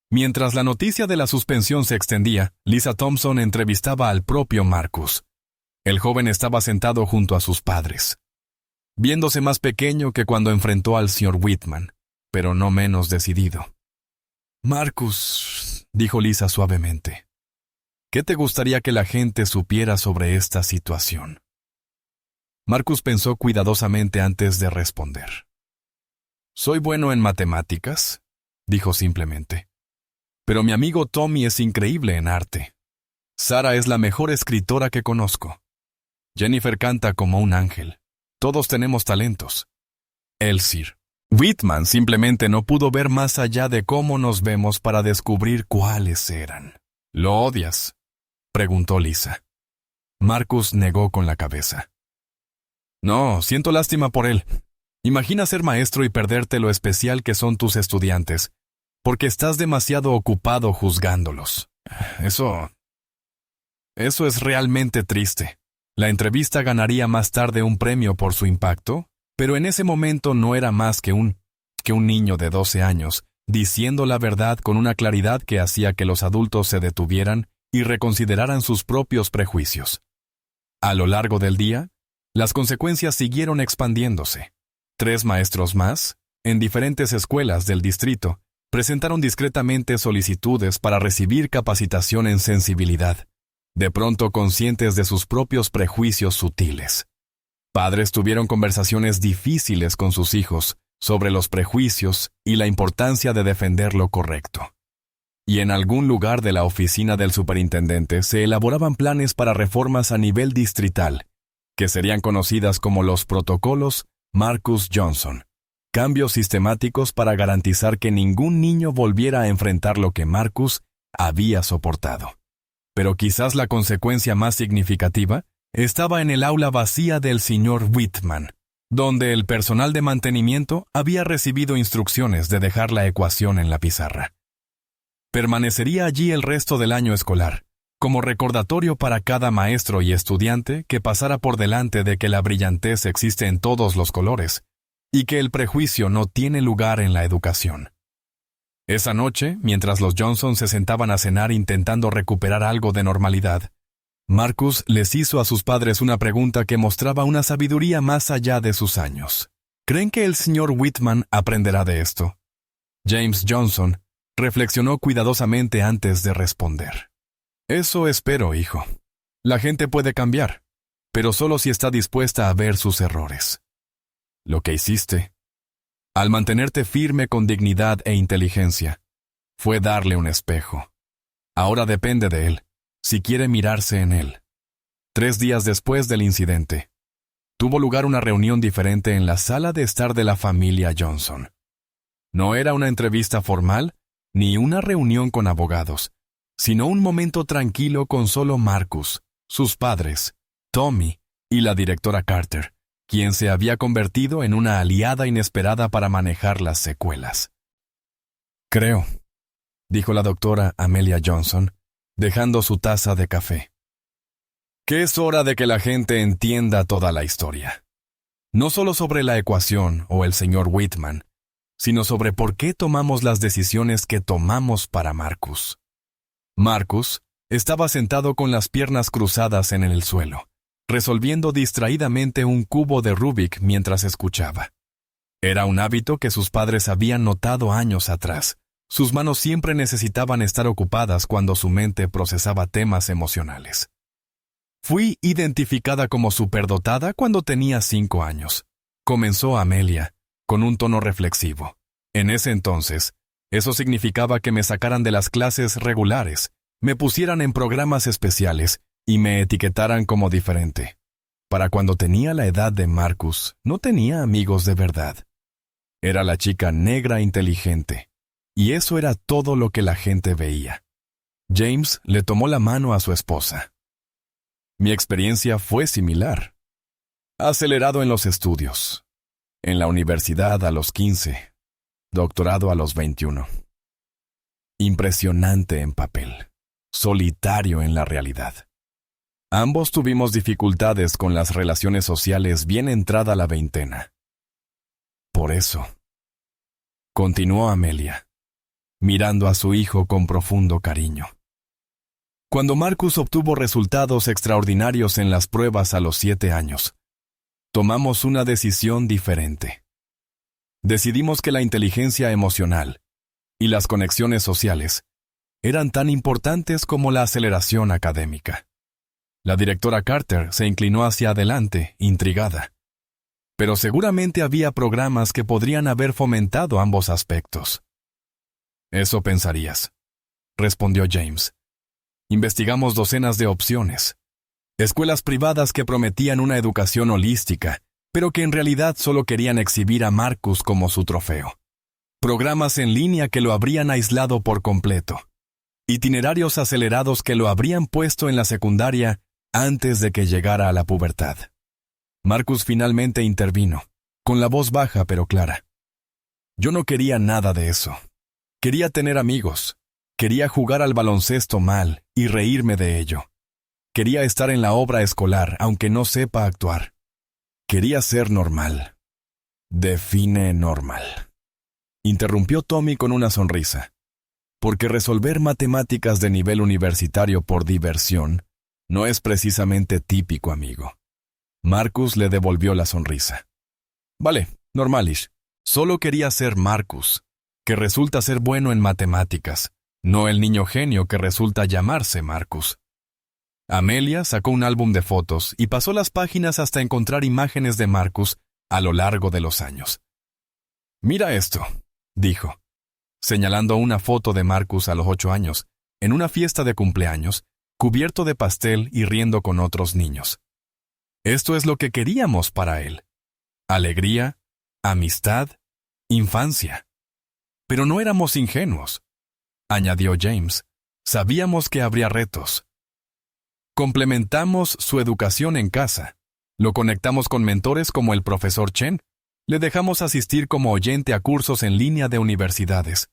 Mientras la noticia de la suspensión se extendía, Lisa Thompson entrevistaba al propio Marcus. El joven estaba sentado junto a sus padres, viéndose más pequeño que cuando enfrentó al señor Whitman, pero no menos decidido. «Marcus», dijo Lisa suavemente, «¿qué te gustaría que la gente supiera sobre esta situación?» Marcus pensó cuidadosamente antes de responder. «Soy bueno en matemáticas», dijo simplemente. «Pero mi amigo Tommy es increíble en arte. Sara es la mejor escritora que conozco. Jennifer canta como un ángel. Todos tenemos talentos. Elsie. Whitman simplemente no pudo ver más allá de cómo nos vemos para descubrir cuáles eran». «¿Lo odias?», preguntó Lisa. Marcus negó con la cabeza. «No, siento lástima por él. Imagina ser maestro y perderte lo especial que son tus estudiantes, porque estás demasiado ocupado juzgándolos. Eso Eso es realmente triste. La entrevista ganaría más tarde un premio por su impacto, pero en ese momento no era más que un niño de 12 años, diciendo la verdad con una claridad que hacía que los adultos se detuvieran y reconsideraran sus propios prejuicios. A lo largo del día, las consecuencias siguieron expandiéndose. 3 maestros más, en diferentes escuelas del distrito, presentaron discretamente solicitudes para recibir capacitación en sensibilidad, de pronto conscientes de sus propios prejuicios sutiles. Padres tuvieron conversaciones difíciles con sus hijos sobre los prejuicios y la importancia de defender lo correcto. Y en algún lugar de la oficina del superintendente se elaboraban planes para reformas a nivel distrital, que serían conocidas como los protocolos Marcus Johnson, cambios sistemáticos para garantizar que ningún niño volviera a enfrentar lo que Marcus había soportado. Pero quizás la consecuencia más significativa estaba en el aula vacía del señor Whitman, donde el personal de mantenimiento había recibido instrucciones de dejar la ecuación en la pizarra. Permanecería allí el resto del año escolar, como recordatorio para cada maestro y estudiante que pasara por delante de que la brillantez existe en todos los colores, y que el prejuicio no tiene lugar en la educación. Esa noche, mientras los Johnson se sentaban a cenar intentando recuperar algo de normalidad, Marcus les hizo a sus padres una pregunta que mostraba una sabiduría más allá de sus años. ¿Creen que el señor Whitman aprenderá de esto? James Johnson reflexionó cuidadosamente antes de responder. Eso espero, hijo. La gente puede cambiar, pero solo si está dispuesta a ver sus errores. Lo que hiciste, al mantenerte firme con dignidad e inteligencia, fue darle un espejo. Ahora depende de él, si quiere mirarse en él. 3 días después del incidente, tuvo lugar una reunión diferente en la sala de estar de la familia Johnson. No era una entrevista formal, ni una reunión con abogados, sino un momento tranquilo con solo Marcus, sus padres, Tommy y la directora Carter, quien se había convertido en una aliada inesperada para manejar las secuelas. Creo, dijo la doctora Amelia Johnson, dejando su taza de café, que es hora de que la gente entienda toda la historia. No solo sobre la ecuación o el señor Whitman, sino sobre por qué tomamos las decisiones que tomamos para Marcus. Marcus estaba sentado con las piernas cruzadas en el suelo, resolviendo distraídamente un cubo de Rubik mientras escuchaba. Era un hábito que sus padres habían notado años atrás. Sus manos siempre necesitaban estar ocupadas cuando su mente procesaba temas emocionales. Fui identificada como superdotada cuando tenía 5 años, comenzó Amelia, con un tono reflexivo. En ese entonces, eso significaba que me sacaran de las clases regulares, me pusieran en programas especiales y me etiquetaran como diferente. Para cuando tenía la edad de Marcus, no tenía amigos de verdad. Era la chica negra inteligente, y eso era todo lo que la gente veía. James le tomó la mano a su esposa. Mi experiencia fue similar. Acelerado en los estudios. En la universidad a los 15, doctorado a los 21. Impresionante en papel, solitario en la realidad. Ambos tuvimos dificultades con las relaciones sociales bien entrada la veintena. Por eso, continuó Amelia, mirando a su hijo con profundo cariño. Cuando Marcus obtuvo resultados extraordinarios en las pruebas a los 7 años, tomamos una decisión diferente. Decidimos que la inteligencia emocional y las conexiones sociales eran tan importantes como la aceleración académica. La directora Carter se inclinó hacia adelante, intrigada. Pero seguramente había programas que podrían haber fomentado ambos aspectos. Eso pensarías, respondió James. Investigamos docenas de opciones. Escuelas privadas que prometían una educación holística, pero que en realidad solo querían exhibir a Marcus como su trofeo. Programas en línea que lo habrían aislado por completo. Itinerarios acelerados que lo habrían puesto en la secundaria antes de que llegara a la pubertad. Marcus finalmente intervino, con la voz baja pero clara. Yo no quería nada de eso. Quería tener amigos. Quería jugar al baloncesto mal y reírme de ello. Quería estar en la obra escolar, aunque no sepa actuar. Quería ser normal. Define normal. Interrumpió Tommy con una sonrisa. Porque resolver matemáticas de nivel universitario por diversión no es precisamente típico, amigo. Marcus le devolvió la sonrisa. Vale, normalish. Solo quería ser Marcus, que resulta ser bueno en matemáticas, no el niño genio que resulta llamarse Marcus. Amelia sacó un álbum de fotos y pasó las páginas hasta encontrar imágenes de Marcus a lo largo de los años. Mira esto, dijo, señalando una foto de Marcus a los 8 años, en una fiesta de cumpleaños, cubierto de pastel y riendo con otros niños. Esto es lo que queríamos para él. Alegría, amistad, infancia. Pero no éramos ingenuos, añadió James. Sabíamos que habría retos. Complementamos su educación en casa. Lo conectamos con mentores como el profesor Chen. Le dejamos asistir como oyente a cursos en línea de universidades.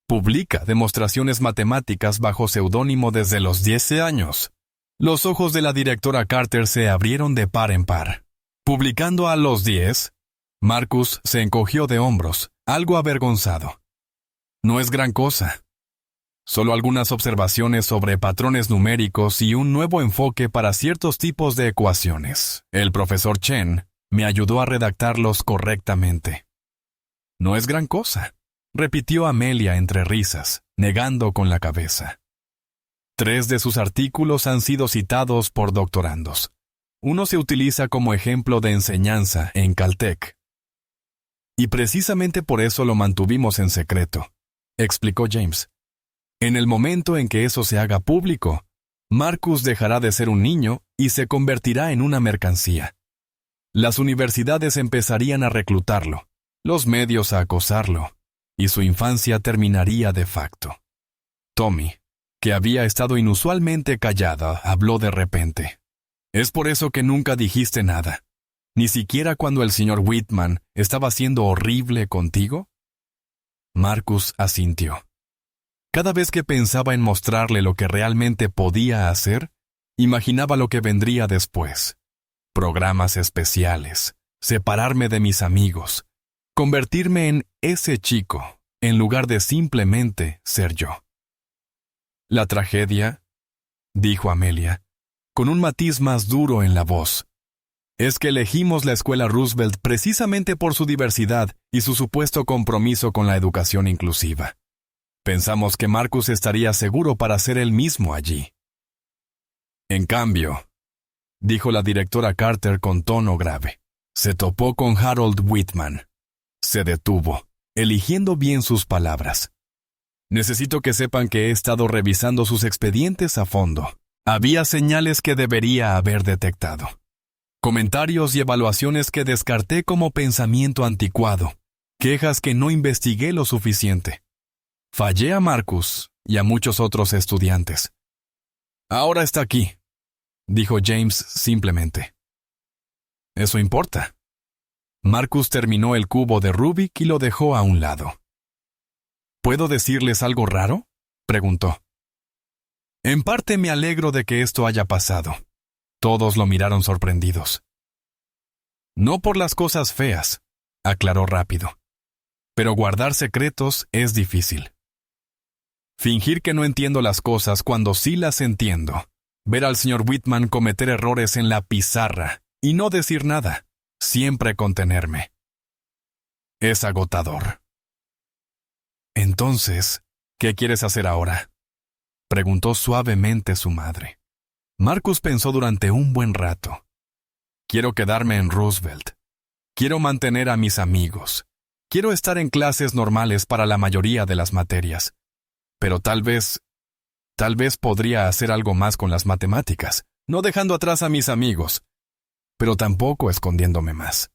Publica demostraciones matemáticas bajo seudónimo desde los 10 años. Los ojos de la directora Carter se abrieron de par en par. Publicando a los 10, Marcus se encogió de hombros, algo avergonzado. No es gran cosa. Solo algunas observaciones sobre patrones numéricos y un nuevo enfoque para ciertos tipos de ecuaciones. El profesor Chen me ayudó a redactarlos correctamente. No es gran cosa, repitió Amelia entre risas, negando con la cabeza. 3 de sus artículos han sido citados por doctorandos. Uno se utiliza como ejemplo de enseñanza en Caltech. Y precisamente por eso lo mantuvimos en secreto, explicó James. En el momento en que eso se haga público, Marcus dejará de ser un niño y se convertirá en una mercancía. Las universidades empezarían a reclutarlo, los medios a acosarlo, y su infancia terminaría de facto. Tommy, que había estado inusualmente callada, habló de repente. ¿Es por eso que nunca dijiste nada? ¿Ni siquiera cuando el señor Whitman estaba siendo horrible contigo? Marcus asintió. Cada vez que pensaba en mostrarle lo que realmente podía hacer, imaginaba lo que vendría después. Programas especiales, separarme de mis amigos, convertirme en ese chico, en lugar de simplemente ser yo. La tragedia, dijo Amelia, con un matiz más duro en la voz, es que elegimos la escuela Roosevelt precisamente por su diversidad y su supuesto compromiso con la educación inclusiva. Pensamos que Marcus estaría seguro para ser él mismo allí. En cambio, dijo la directora Carter con tono grave, se topó con Harold Whitman. Se detuvo, eligiendo bien sus palabras. Necesito que sepan que he estado revisando sus expedientes a fondo. Había señales que debería haber detectado. Comentarios y evaluaciones que descarté como pensamiento anticuado. Quejas que no investigué lo suficiente. Fallé a Marcus y a muchos otros estudiantes. Ahora está aquí, dijo James simplemente. Eso importa. Marcus terminó el cubo de Rubik y lo dejó a un lado. ¿Puedo decirles algo raro?, preguntó. En parte me alegro de que esto haya pasado. Todos lo miraron sorprendidos. No por las cosas feas, aclaró rápido. Pero guardar secretos es difícil. Fingir que no entiendo las cosas cuando sí las entiendo. Ver al señor Whitman cometer errores en la pizarra y no decir nada. Siempre contenerme. Es agotador. Entonces, ¿qué quieres hacer ahora?, preguntó suavemente su madre. Marcus pensó durante un buen rato. Quiero quedarme en Roosevelt. Quiero mantener a mis amigos. Quiero estar en clases normales para la mayoría de las materias. Pero tal vez podría hacer algo más con las matemáticas, no dejando atrás a mis amigos, pero tampoco escondiéndome más.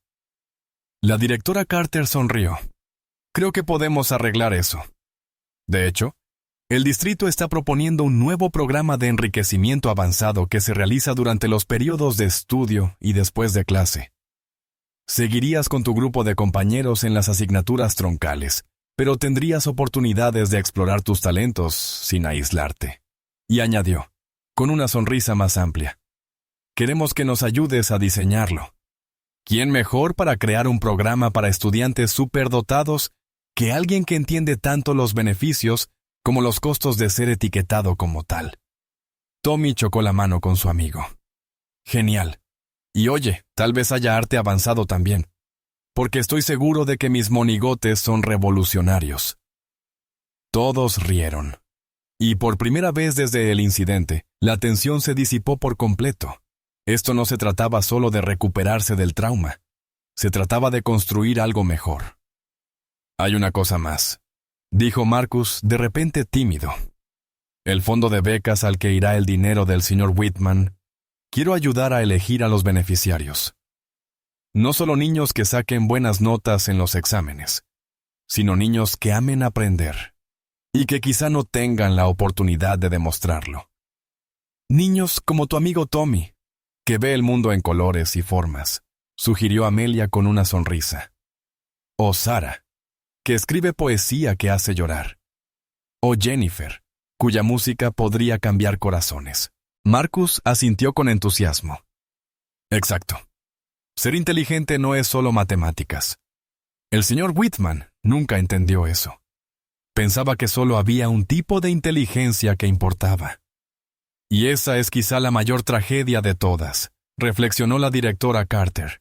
La directora Carter sonrió. Creo que podemos arreglar eso. De hecho, el distrito está proponiendo un nuevo programa de enriquecimiento avanzado que se realiza durante los periodos de estudio y después de clase. Seguirías con tu grupo de compañeros en las asignaturas troncales, pero tendrías oportunidades de explorar tus talentos sin aislarte. Y añadió, con una sonrisa más amplia. Queremos que nos ayudes a diseñarlo. ¿Quién mejor para crear un programa para estudiantes superdotados que alguien que entiende tanto los beneficios como los costos de ser etiquetado como tal? Tommy chocó la mano con su amigo. Genial. Y oye, tal vez haya arte avanzado también, porque estoy seguro de que mis monigotes son revolucionarios. Todos rieron. Y por primera vez desde el incidente, la tensión se disipó por completo. Esto no se trataba solo de recuperarse del trauma. Se trataba de construir algo mejor. Hay una cosa más, dijo Marcus, de repente tímido. El fondo de becas al que irá el dinero del señor Whitman, quiero ayudar a elegir a los beneficiarios. No solo niños que saquen buenas notas en los exámenes, sino niños que amen aprender y que quizá no tengan la oportunidad de demostrarlo. Niños como tu amigo Tommy, que ve el mundo en colores y formas, sugirió Amelia con una sonrisa. O Sara, que escribe poesía que hace llorar. O Jennifer, cuya música podría cambiar corazones. Marcus asintió con entusiasmo. Exacto. Ser inteligente no es solo matemáticas. El señor Whitman nunca entendió eso. Pensaba que solo había un tipo de inteligencia que importaba. Y esa es quizá la mayor tragedia de todas, reflexionó la directora Carter.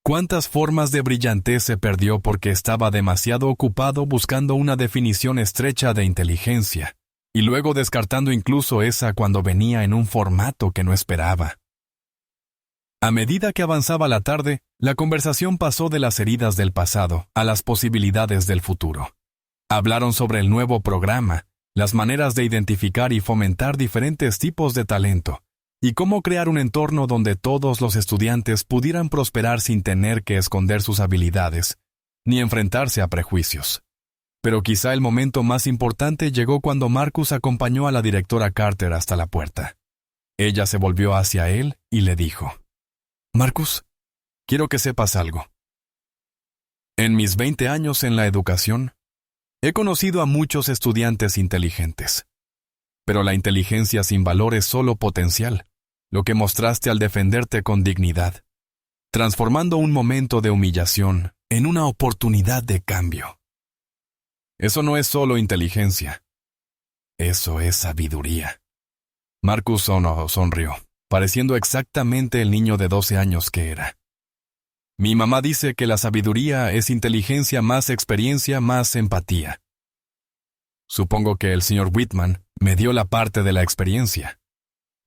¿Cuántas formas de brillantez se perdió porque estaba demasiado ocupado buscando una definición estrecha de inteligencia, y luego descartando incluso esa cuando venía en un formato que no esperaba? A medida que avanzaba la tarde, la conversación pasó de las heridas del pasado a las posibilidades del futuro. Hablaron sobre el nuevo programa, las maneras de identificar y fomentar diferentes tipos de talento, y cómo crear un entorno donde todos los estudiantes pudieran prosperar sin tener que esconder sus habilidades, ni enfrentarse a prejuicios. Pero quizá el momento más importante llegó cuando Marcus acompañó a la directora Carter hasta la puerta. Ella se volvió hacia él y le dijo: Marcus, quiero que sepas algo. En mis 20 años en la educación, he conocido a muchos estudiantes inteligentes. Pero la inteligencia sin valor es solo potencial, lo que mostraste al defenderte con dignidad, transformando un momento de humillación en una oportunidad de cambio. Eso no es solo inteligencia. Eso es sabiduría. Marcus sonrió, pareciendo exactamente el niño de 12 años que era. Mi mamá dice que la sabiduría es inteligencia más experiencia más empatía. Supongo que el señor Whitman me dio la parte de la experiencia.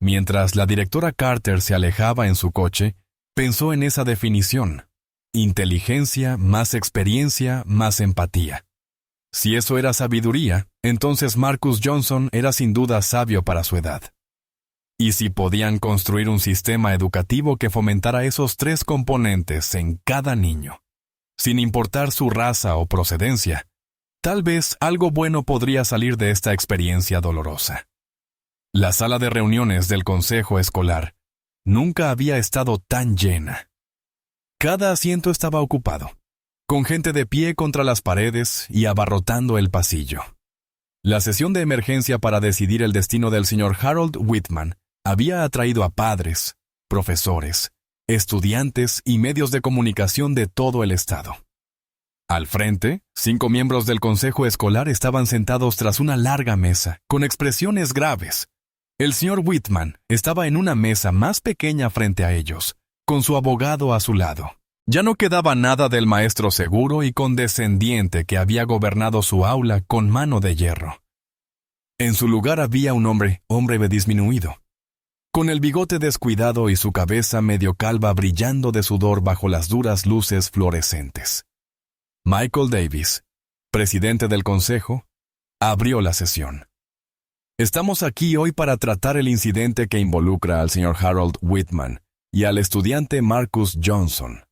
Mientras la directora Carter se alejaba en su coche, pensó en esa definición: inteligencia más experiencia más empatía. Si eso era sabiduría, entonces Marcus Johnson era sin duda sabio para su edad. Y si podían construir un sistema educativo que fomentara esos tres componentes en cada niño, sin importar su raza o procedencia, tal vez algo bueno podría salir de esta experiencia dolorosa. La sala de reuniones del consejo escolar nunca había estado tan llena. Cada asiento estaba ocupado, con gente de pie contra las paredes y abarrotando el pasillo. La sesión de emergencia para decidir el destino del señor Harold Whitman había atraído a padres, profesores, estudiantes y medios de comunicación de todo el estado. Al frente, 5 miembros del consejo escolar estaban sentados tras una larga mesa, con expresiones graves. El señor Whitman estaba en una mesa más pequeña frente a ellos, con su abogado a su lado. Ya no quedaba nada del maestro seguro y condescendiente que había gobernado su aula con mano de hierro. En su lugar había un hombre disminuido, con el bigote descuidado y su cabeza medio calva brillando de sudor bajo las duras luces fluorescentes. Michael Davis, presidente del consejo, abrió la sesión. Estamos aquí hoy para tratar el incidente que involucra al señor Harold Whitman y al estudiante Marcus Johnson,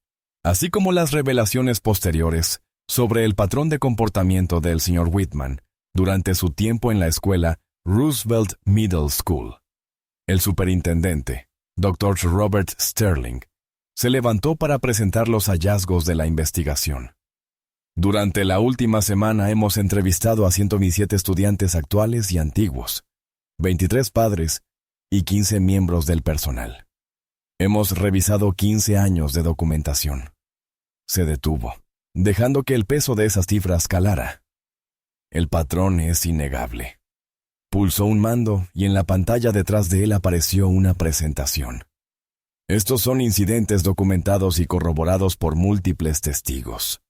así como las revelaciones posteriores sobre el patrón de comportamiento del señor Whitman durante su tiempo en la escuela Roosevelt Middle School. El superintendente, Dr. Robert Sterling, se levantó para presentar los hallazgos de la investigación. Durante la última semana hemos entrevistado a 127 estudiantes actuales y antiguos, 23 padres y 15 miembros del personal. Hemos revisado 15 años de documentación. Se detuvo, dejando que el peso de esas cifras calara. El patrón es innegable. Pulsó un mando y en la pantalla detrás de él apareció una presentación. Estos son incidentes documentados y corroborados por múltiples testigos.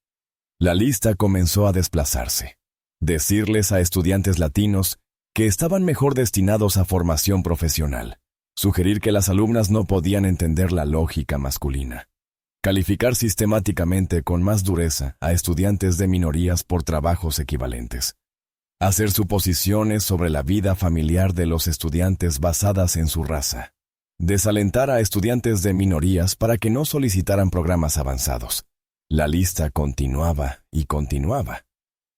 La lista comenzó a desplazarse. Decirles a estudiantes latinos que estaban mejor destinados a formación profesional. Sugerir que las alumnas no podían entender la lógica masculina. Calificar sistemáticamente con más dureza a estudiantes de minorías por trabajos equivalentes. Hacer suposiciones sobre la vida familiar de los estudiantes basadas en su raza. Desalentar a estudiantes de minorías para que no solicitaran programas avanzados. La lista continuaba y continuaba.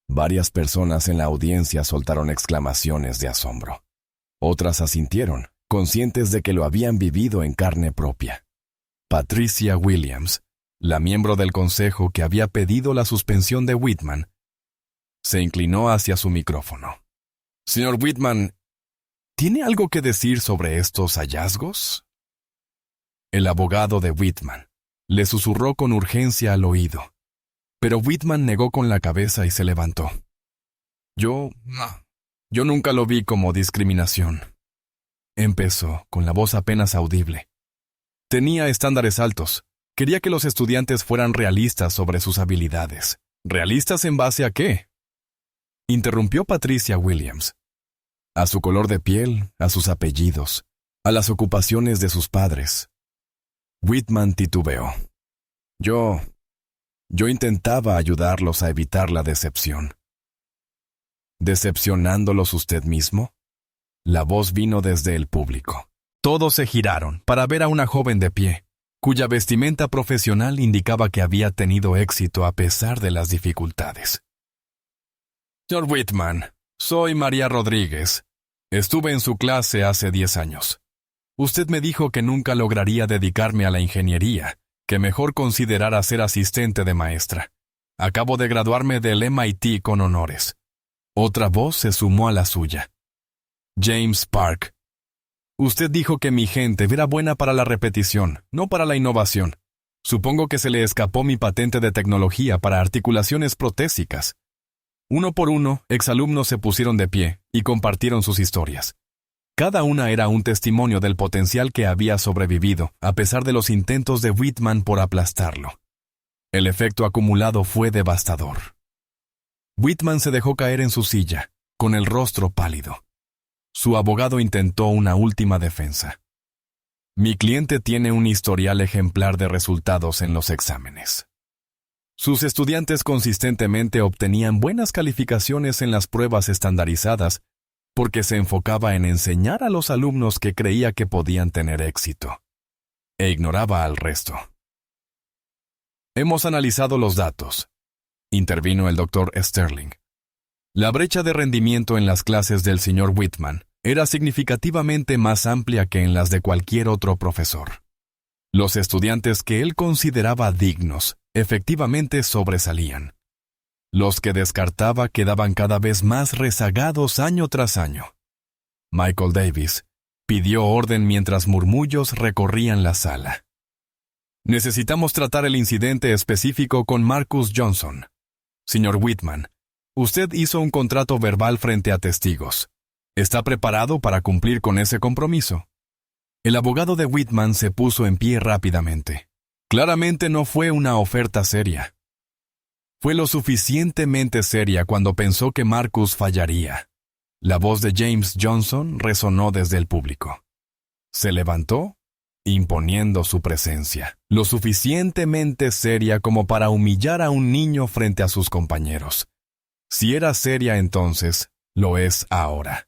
Varias personas en la audiencia soltaron exclamaciones de asombro. Otras asintieron, conscientes de que lo habían vivido en carne propia. Patricia Williams, la miembro del consejo que había pedido la suspensión de Whitman, se inclinó hacia su micrófono. Señor Whitman, ¿tiene algo que decir sobre estos hallazgos? El abogado de Whitman le susurró con urgencia al oído, pero Whitman negó con la cabeza y se levantó. Yo nunca lo vi como discriminación. Empezó, con la voz apenas audible. Tenía estándares altos. Quería que los estudiantes fueran realistas sobre sus habilidades. ¿Realistas en base a qué? Interrumpió Patricia Williams. A su color de piel, a sus apellidos, a las ocupaciones de sus padres. Whitman titubeó. Yo intentaba ayudarlos a evitar la decepción. ¿Decepcionándolos usted mismo? La voz vino desde el público. Todos se giraron para ver a una joven de pie, cuya vestimenta profesional indicaba que había tenido éxito a pesar de las dificultades. Señor Whitman, soy María Rodríguez. Estuve en su clase hace 10 años. Usted me dijo que nunca lograría dedicarme a la ingeniería, que mejor considerara ser asistente de maestra. Acabo de graduarme del MIT con honores. Otra voz se sumó a la suya. James Park. Usted dijo que mi gente era buena para la repetición, no para la innovación. Supongo que se le escapó mi patente de tecnología para articulaciones protésicas. Uno por uno, exalumnos se pusieron de pie y compartieron sus historias. Cada una era un testimonio del potencial que había sobrevivido, a pesar de los intentos de Whitman por aplastarlo. El efecto acumulado fue devastador. Whitman se dejó caer en su silla, con el rostro pálido. Su abogado intentó una última defensa. Mi cliente tiene un historial ejemplar de resultados en los exámenes. Sus estudiantes consistentemente obtenían buenas calificaciones en las pruebas estandarizadas porque se enfocaba en enseñar a los alumnos que creía que podían tener éxito, e ignoraba al resto. Hemos analizado los datos, intervino el Dr. Sterling. La brecha de rendimiento en las clases del señor Whitman era significativamente más amplia que en las de cualquier otro profesor. Los estudiantes que él consideraba dignos efectivamente sobresalían. Los que descartaba quedaban cada vez más rezagados año tras año. Michael Davis pidió orden mientras murmullos recorrían la sala. Necesitamos tratar el incidente específico con Marcus Johnson. Señor Whitman, usted hizo un contrato verbal frente a testigos. ¿Está preparado para cumplir con ese compromiso? El abogado de Whitman se puso en pie rápidamente. Claramente no fue una oferta seria. Fue lo suficientemente seria cuando pensó que Marcus fallaría. La voz de James Johnson resonó desde el público. Se levantó, imponiendo su presencia, lo suficientemente seria como para humillar a un niño frente a sus compañeros. Si era seria entonces, lo es ahora.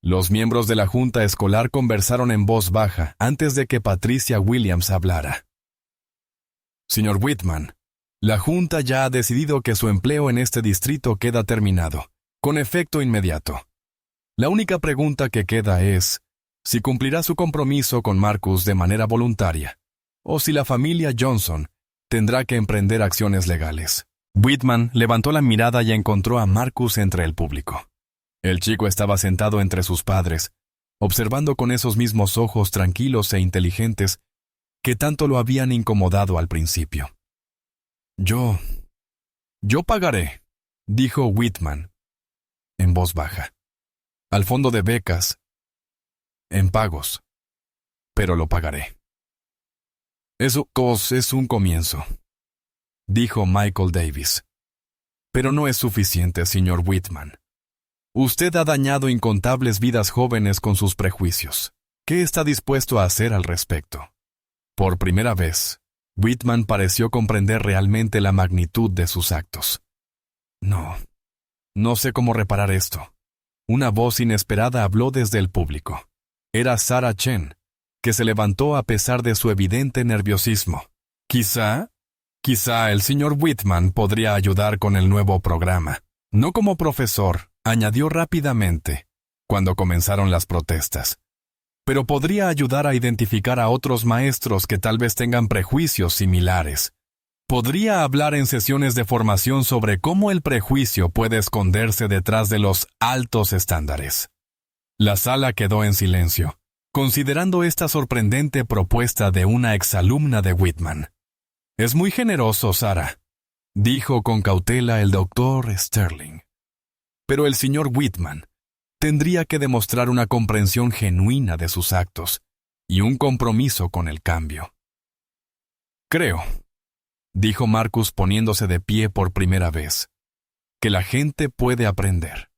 Los miembros de la junta escolar conversaron en voz baja antes de que Patricia Williams hablara. Señor Whitman, la junta ya ha decidido que su empleo en este distrito queda terminado, con efecto inmediato. La única pregunta que queda es si cumplirá su compromiso con Marcus de manera voluntaria, o si la familia Johnson tendrá que emprender acciones legales. Whitman levantó la mirada y encontró a Marcus entre el público. El chico estaba sentado entre sus padres, observando con esos mismos ojos tranquilos e inteligentes que tanto lo habían incomodado al principio. Yo pagaré, dijo Whitman, en voz baja. Al fondo de becas, en pagos, pero lo pagaré. Eso es un comienzo, dijo Michael Davis. Pero no es suficiente, señor Whitman. Usted ha dañado incontables vidas jóvenes con sus prejuicios. ¿Qué está dispuesto a hacer al respecto? Por primera vez, Whitman pareció comprender realmente la magnitud de sus actos. No sé cómo reparar esto. Una voz inesperada habló desde el público. Era Sarah Chen, que se levantó a pesar de su evidente nerviosismo. Quizá el señor Whitman podría ayudar con el nuevo programa. No como profesor, añadió rápidamente, cuando comenzaron las protestas. Pero podría ayudar a identificar a otros maestros que tal vez tengan prejuicios similares. Podría hablar en sesiones de formación sobre cómo el prejuicio puede esconderse detrás de los altos estándares. La sala quedó en silencio, considerando esta sorprendente propuesta de una exalumna de Whitman. «Es muy generoso, Sarah», dijo con cautela el doctor Sterling. «Pero el señor Whitman tendría que demostrar una comprensión genuina de sus actos y un compromiso con el cambio». «Creo», dijo Marcus poniéndose de pie por primera vez, «que la gente puede aprender».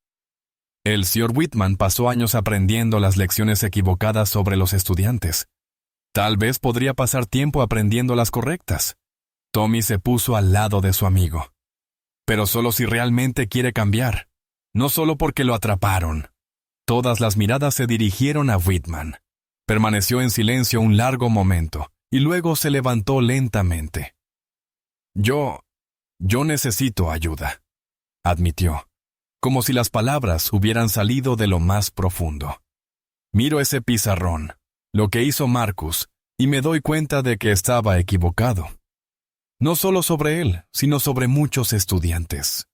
El señor Whitman pasó años aprendiendo las lecciones equivocadas sobre los estudiantes. Tal vez podría pasar tiempo aprendiendo las correctas. Tommy se puso al lado de su amigo. Pero solo si realmente quiere cambiar, no solo porque lo atraparon. Todas las miradas se dirigieron a Whitman. Permaneció en silencio un largo momento, y luego se levantó lentamente. Yo necesito ayuda, admitió, como si las palabras hubieran salido de lo más profundo. Miro ese pizarrón, lo que hizo Marcus, y me doy cuenta de que estaba equivocado. No solo sobre él, sino sobre muchos estudiantes.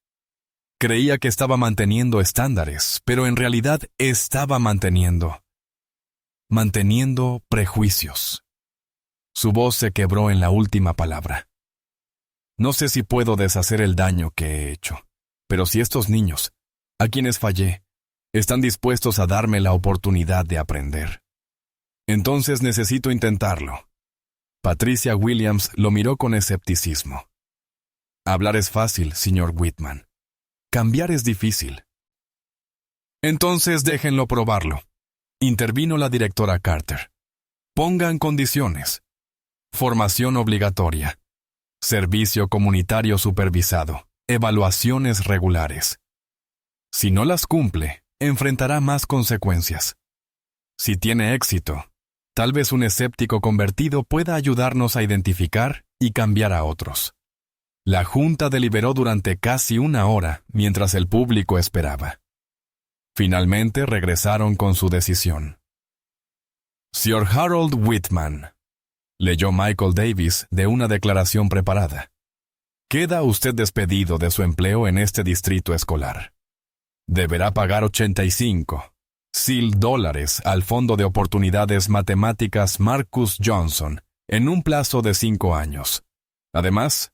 Creía que estaba manteniendo estándares, pero en realidad estaba manteniendo prejuicios. Su voz se quebró en la última palabra. No sé si puedo deshacer el daño que he hecho, pero si estos niños, a quienes fallé, están dispuestos a darme la oportunidad de aprender, entonces necesito intentarlo. Patricia Williams lo miró con escepticismo. Hablar es fácil, señor Whitman. Cambiar es difícil. Entonces déjenlo probarlo. Intervino la directora Carter. Pongan condiciones. Formación obligatoria. Servicio comunitario supervisado. Evaluaciones regulares. Si no las cumple, enfrentará más consecuencias. Si tiene éxito, tal vez un escéptico convertido pueda ayudarnos a identificar y cambiar a otros. La junta deliberó durante casi una hora mientras el público esperaba. Finalmente regresaron con su decisión. Sir Harold Whitman, leyó Michael Davis de una declaración preparada. Queda usted despedido de su empleo en este distrito escolar. Deberá pagar $85,000 al Fondo de Oportunidades Matemáticas Marcus Johnson en un plazo de 5 años. Además,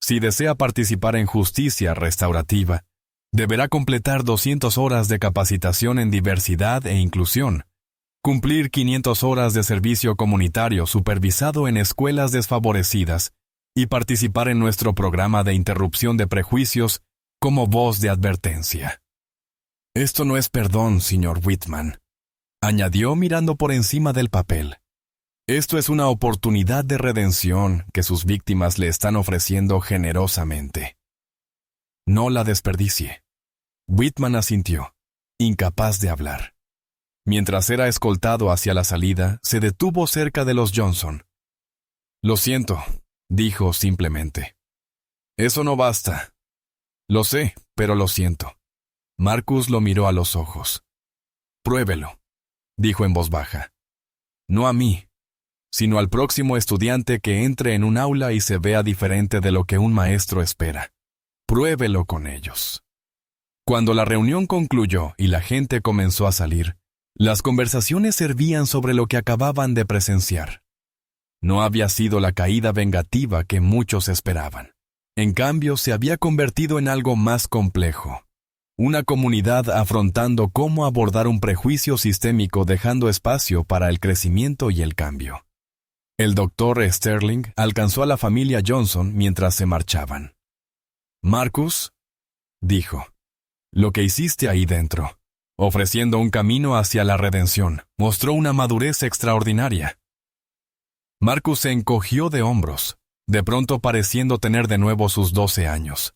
si desea participar en justicia restaurativa, deberá completar 200 horas de capacitación en diversidad e inclusión, cumplir 500 horas de servicio comunitario supervisado en escuelas desfavorecidas y participar en nuestro programa de interrupción de prejuicios como voz de advertencia. Esto no es perdón, señor Whitman, añadió mirando por encima del papel. Esto es una oportunidad de redención que sus víctimas le están ofreciendo generosamente. No la desperdicie. Whitman asintió, incapaz de hablar. Mientras era escoltado hacia la salida, se detuvo cerca de los Johnson. Lo siento, dijo simplemente. Eso no basta. Lo sé, pero lo siento. Marcus lo miró a los ojos. Pruébelo, dijo en voz baja. No a mí, sino al próximo estudiante que entre en un aula y se vea diferente de lo que un maestro espera. Pruébelo con ellos. Cuando la reunión concluyó y la gente comenzó a salir, Las conversaciones servían sobre lo que acababan de presenciar. No había sido la caída vengativa que muchos esperaban. En cambio, se había convertido en algo más complejo. Una comunidad afrontando cómo abordar un prejuicio sistémico dejando espacio para el crecimiento y el cambio. El doctor Sterling alcanzó a la familia Johnson mientras se marchaban. «Marcus», dijo, «lo que hiciste ahí dentro, ofreciendo un camino hacia la redención, mostró una madurez extraordinaria». Marcus se encogió de hombros, de pronto pareciendo tener de nuevo sus 12 años.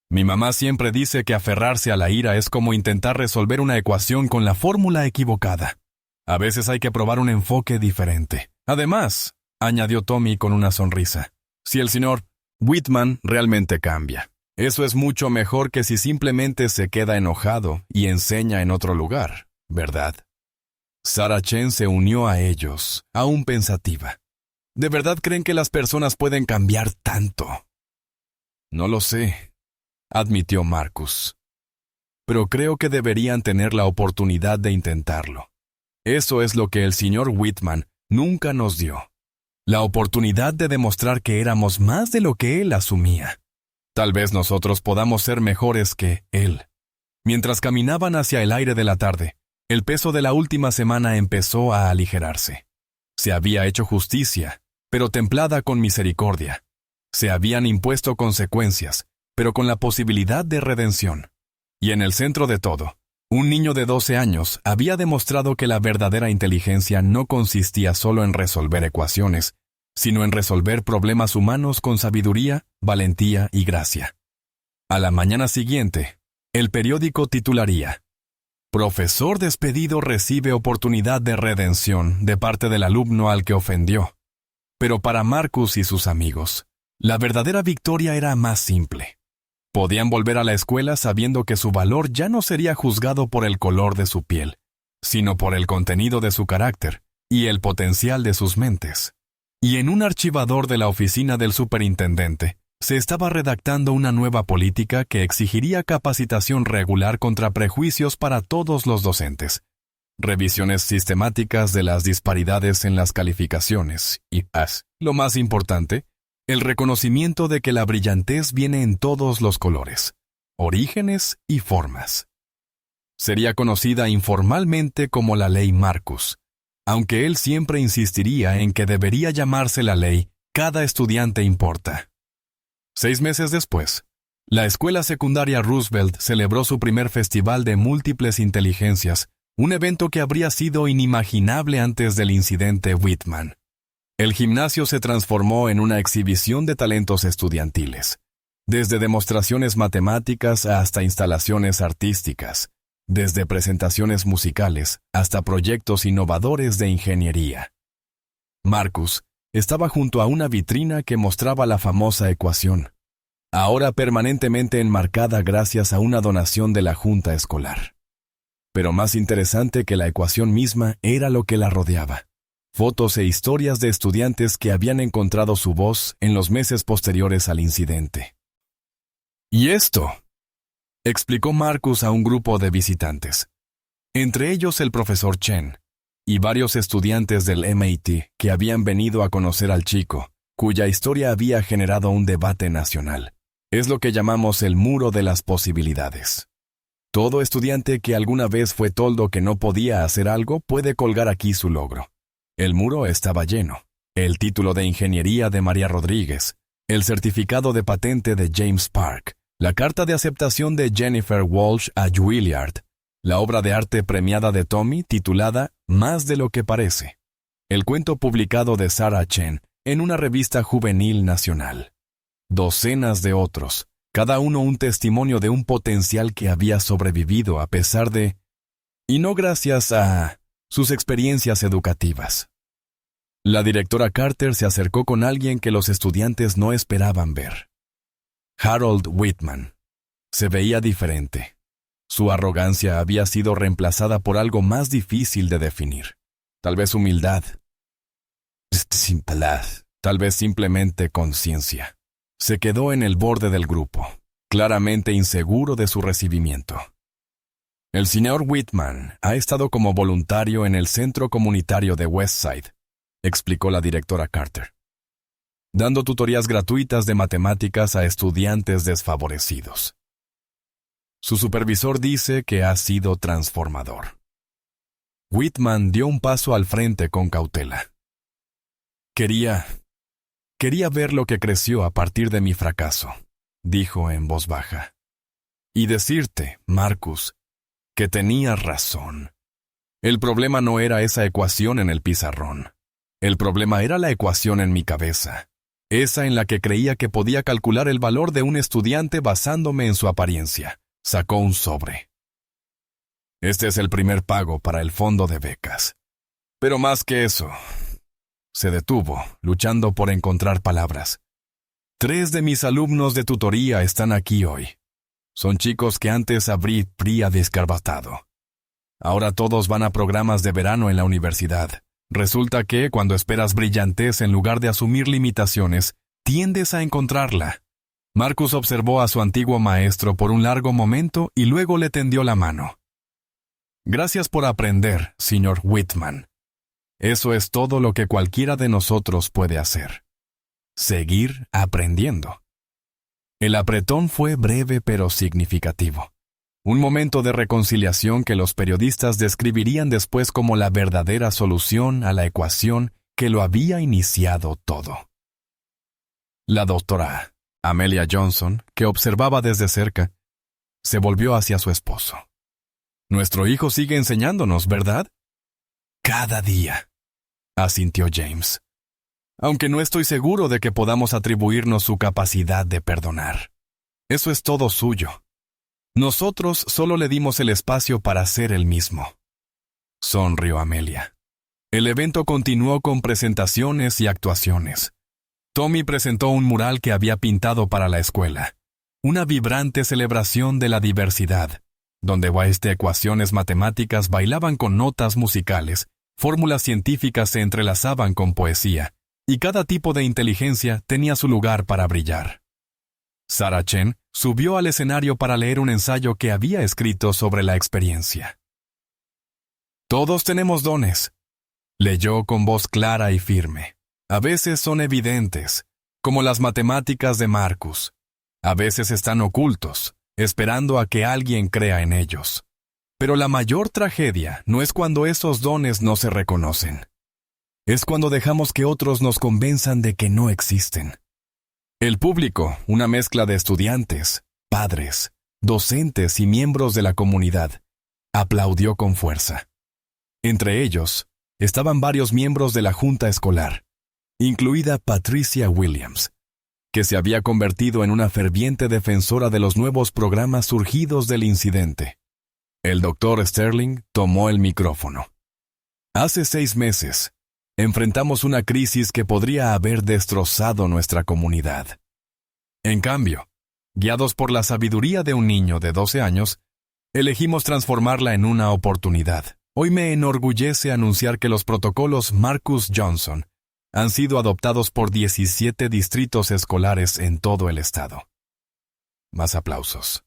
«Mi mamá siempre dice que aferrarse a la ira es como intentar resolver una ecuación con la fórmula equivocada. A veces hay que probar un enfoque diferente. Además», añadió Tommy con una sonrisa, «si el señor Whitman realmente cambia, eso es mucho mejor que si simplemente se queda enojado y enseña en otro lugar, ¿verdad?» Sarah Chen se unió a ellos, aún pensativa. ¿De verdad creen que las personas pueden cambiar tanto? «No lo sé», admitió Marcus. «Pero creo que deberían tener la oportunidad de intentarlo. Eso es lo que el señor Whitman nunca nos dio. La oportunidad de demostrar que éramos más de lo que él asumía. Tal vez nosotros podamos ser mejores que él». Mientras caminaban hacia el aire de la tarde, el peso de la última semana empezó a aligerarse. Se había hecho justicia, pero templada con misericordia. Se habían impuesto consecuencias, pero con la posibilidad de redención. Y en el centro de todo, un niño de 12 años había demostrado que la verdadera inteligencia no consistía solo en resolver ecuaciones, sino en resolver problemas humanos con sabiduría, valentía y gracia. A la mañana siguiente, el periódico titularía: «Profesor despedido recibe oportunidad de redención de parte del alumno al que ofendió». Pero para Marcus y sus amigos, la verdadera victoria era más simple. Podían volver a la escuela sabiendo que su valor ya no sería juzgado por el color de su piel, sino por el contenido de su carácter y el potencial de sus mentes. Y en un archivador de la oficina del superintendente, se estaba redactando una nueva política que exigiría capacitación regular contra prejuicios para todos los docentes, revisiones sistemáticas de las disparidades en las calificaciones y, lo más importante, el reconocimiento de que la brillantez viene en todos los colores, orígenes y formas. Sería conocida informalmente como la Ley Marcus, aunque él siempre insistiría en que debería llamarse la ley «Cada estudiante importa». 6 meses después, la escuela secundaria Roosevelt celebró su primer festival de múltiples inteligencias, un evento que habría sido inimaginable antes del incidente Whitman. El gimnasio se transformó en una exhibición de talentos estudiantiles, desde demostraciones matemáticas hasta instalaciones artísticas, desde presentaciones musicales hasta proyectos innovadores de ingeniería. Marcus estaba junto a una vitrina que mostraba la famosa ecuación, ahora permanentemente enmarcada gracias a una donación de la junta escolar. Pero más interesante que la ecuación misma era lo que la rodeaba: fotos e historias de estudiantes que habían encontrado su voz en los meses posteriores al incidente. «¿Y esto?», explicó Marcus a un grupo de visitantes, entre ellos el profesor Chen, y varios estudiantes del MIT que habían venido a conocer al chico, cuya historia había generado un debate nacional. Es lo que llamamos el muro de las posibilidades. Todo estudiante que alguna vez fue toldo que no podía hacer algo puede colgar aquí su logro. El muro estaba lleno: el título de ingeniería de María Rodríguez, el certificado de patente de James Park, la carta de aceptación de Jennifer Walsh a Juilliard, la obra de arte premiada de Tommy titulada Más de lo que parece, el cuento publicado de Sarah Chen en una revista juvenil nacional. Docenas de otros, cada uno un testimonio de un potencial que había sobrevivido a pesar de, y no gracias a, sus experiencias educativas. La directora Carter se acercó con alguien que los estudiantes no esperaban ver. Harold Whitman. Se veía diferente. Su arrogancia había sido reemplazada por algo más difícil de definir. Tal vez humildad. Tal vez simplemente conciencia. Se quedó en el borde del grupo, claramente inseguro de su recibimiento. El señor Whitman ha estado como voluntario en el centro comunitario de Westside, explicó la directora Carter, dando tutorías gratuitas de matemáticas a estudiantes desfavorecidos. Su supervisor dice que ha sido transformador. Whitman dio un paso al frente con cautela. Quería ver lo que creció a partir de mi fracaso, dijo en voz baja. Y decirte, Marcus, que tenías razón. El problema no era esa ecuación en el pizarrón. El problema era la ecuación en mi cabeza, esa en la que creía que podía calcular el valor de un estudiante basándome en su apariencia. Sacó un sobre. Este es el primer pago para el fondo de becas. Pero más que eso, se detuvo, luchando por encontrar palabras. 3 de mis alumnos de tutoría están aquí hoy. Son chicos que antes habría descarbatado. Ahora todos van a programas de verano en la universidad. Resulta que, cuando esperas brillantez en lugar de asumir limitaciones, tiendes a encontrarla. Marcus observó a su antiguo maestro por un largo momento y luego le tendió la mano. Gracias por aprender, señor Whitman. Eso es todo lo que cualquiera de nosotros puede hacer. Seguir aprendiendo. El apretón fue breve pero significativo. Un momento de reconciliación que los periodistas describirían después como la verdadera solución a la ecuación que lo había iniciado todo. La doctora Amelia Johnson, que observaba desde cerca, se volvió hacia su esposo. Nuestro hijo sigue enseñándonos, ¿verdad? Cada día, asintió James. Aunque no estoy seguro de que podamos atribuirnos su capacidad de perdonar. Eso es todo suyo. Nosotros solo le dimos el espacio para ser el mismo. Sonrió Amelia. El evento continuó con presentaciones y actuaciones. Tommy presentó un mural que había pintado para la escuela. Una vibrante celebración de la diversidad, donde ecuaciones matemáticas bailaban con notas musicales, fórmulas científicas se entrelazaban con poesía, y cada tipo de inteligencia tenía su lugar para brillar. Sarah Chen subió al escenario para leer un ensayo que había escrito sobre la experiencia. Todos tenemos dones, leyó con voz clara y firme. A veces son evidentes, como las matemáticas de Marcus. A veces están ocultos, esperando a que alguien crea en ellos. Pero la mayor tragedia no es cuando esos dones no se reconocen. Es cuando dejamos que otros nos convenzan de que no existen. El público, una mezcla de estudiantes, padres, docentes y miembros de la comunidad, aplaudió con fuerza. Entre ellos, estaban varios miembros de la junta escolar, incluida Patricia Williams, que se había convertido en una ferviente defensora de los nuevos programas surgidos del incidente. El doctor Sterling tomó el micrófono. Hace 6 meses, enfrentamos una crisis que podría haber destrozado nuestra comunidad. En cambio, guiados por la sabiduría de un niño de 12 años, elegimos transformarla en una oportunidad. Hoy me enorgullece anunciar que los protocolos Marcus Johnson han sido adoptados por 17 distritos escolares en todo el estado. Más aplausos.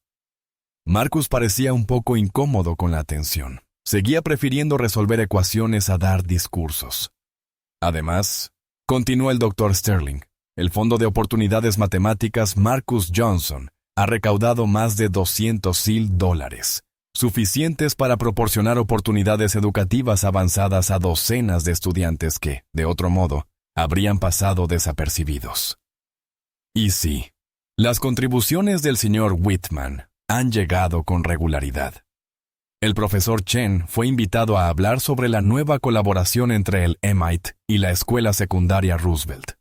Marcus parecía un poco incómodo con la atención. Seguía prefiriendo resolver ecuaciones a dar discursos. Además, continuó el Dr. Sterling, el Fondo de Oportunidades Matemáticas Marcus Johnson ha recaudado más de $200,000, suficientes para proporcionar oportunidades educativas avanzadas a docenas de estudiantes que, de otro modo, habrían pasado desapercibidos. Y sí, las contribuciones del señor Whitman han llegado con regularidad. El profesor Chen fue invitado a hablar sobre la nueva colaboración entre el MIT y la escuela secundaria Roosevelt.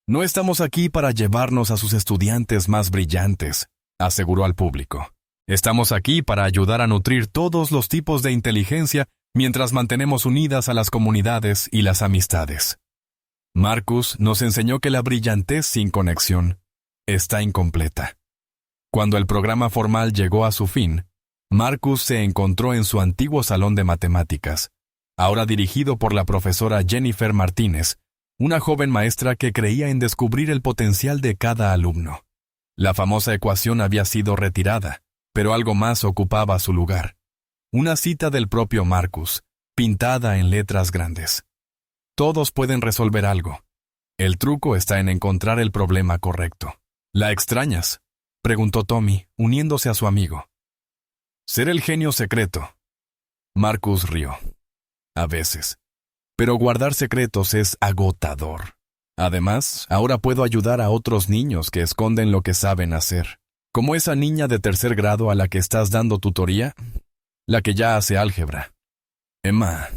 No estamos aquí para llevarnos a sus estudiantes más brillantes, aseguró al público. Estamos aquí para ayudar a nutrir todos los tipos de inteligencia mientras mantenemos unidas a las comunidades y las amistades. Marcus nos enseñó que la brillantez sin conexión está incompleta. Cuando el programa formal llegó a su fin, Marcus se encontró en su antiguo salón de matemáticas, ahora dirigido por la profesora Jennifer Martínez, una joven maestra que creía en descubrir el potencial de cada alumno. La famosa ecuación había sido retirada, Pero algo más ocupaba su lugar. Una cita del propio Marcus, pintada en letras grandes. Todos pueden resolver algo. El truco está en encontrar el problema correcto. ¿La extrañas?, preguntó Tommy, uniéndose a su amigo. Ser el genio secreto. Marcus rió. A veces. Pero guardar secretos es agotador. Además, ahora puedo ayudar a otros niños que esconden lo que saben hacer. Como esa niña de 3er grado a la que estás dando tutoría, la que ya hace álgebra. Emma,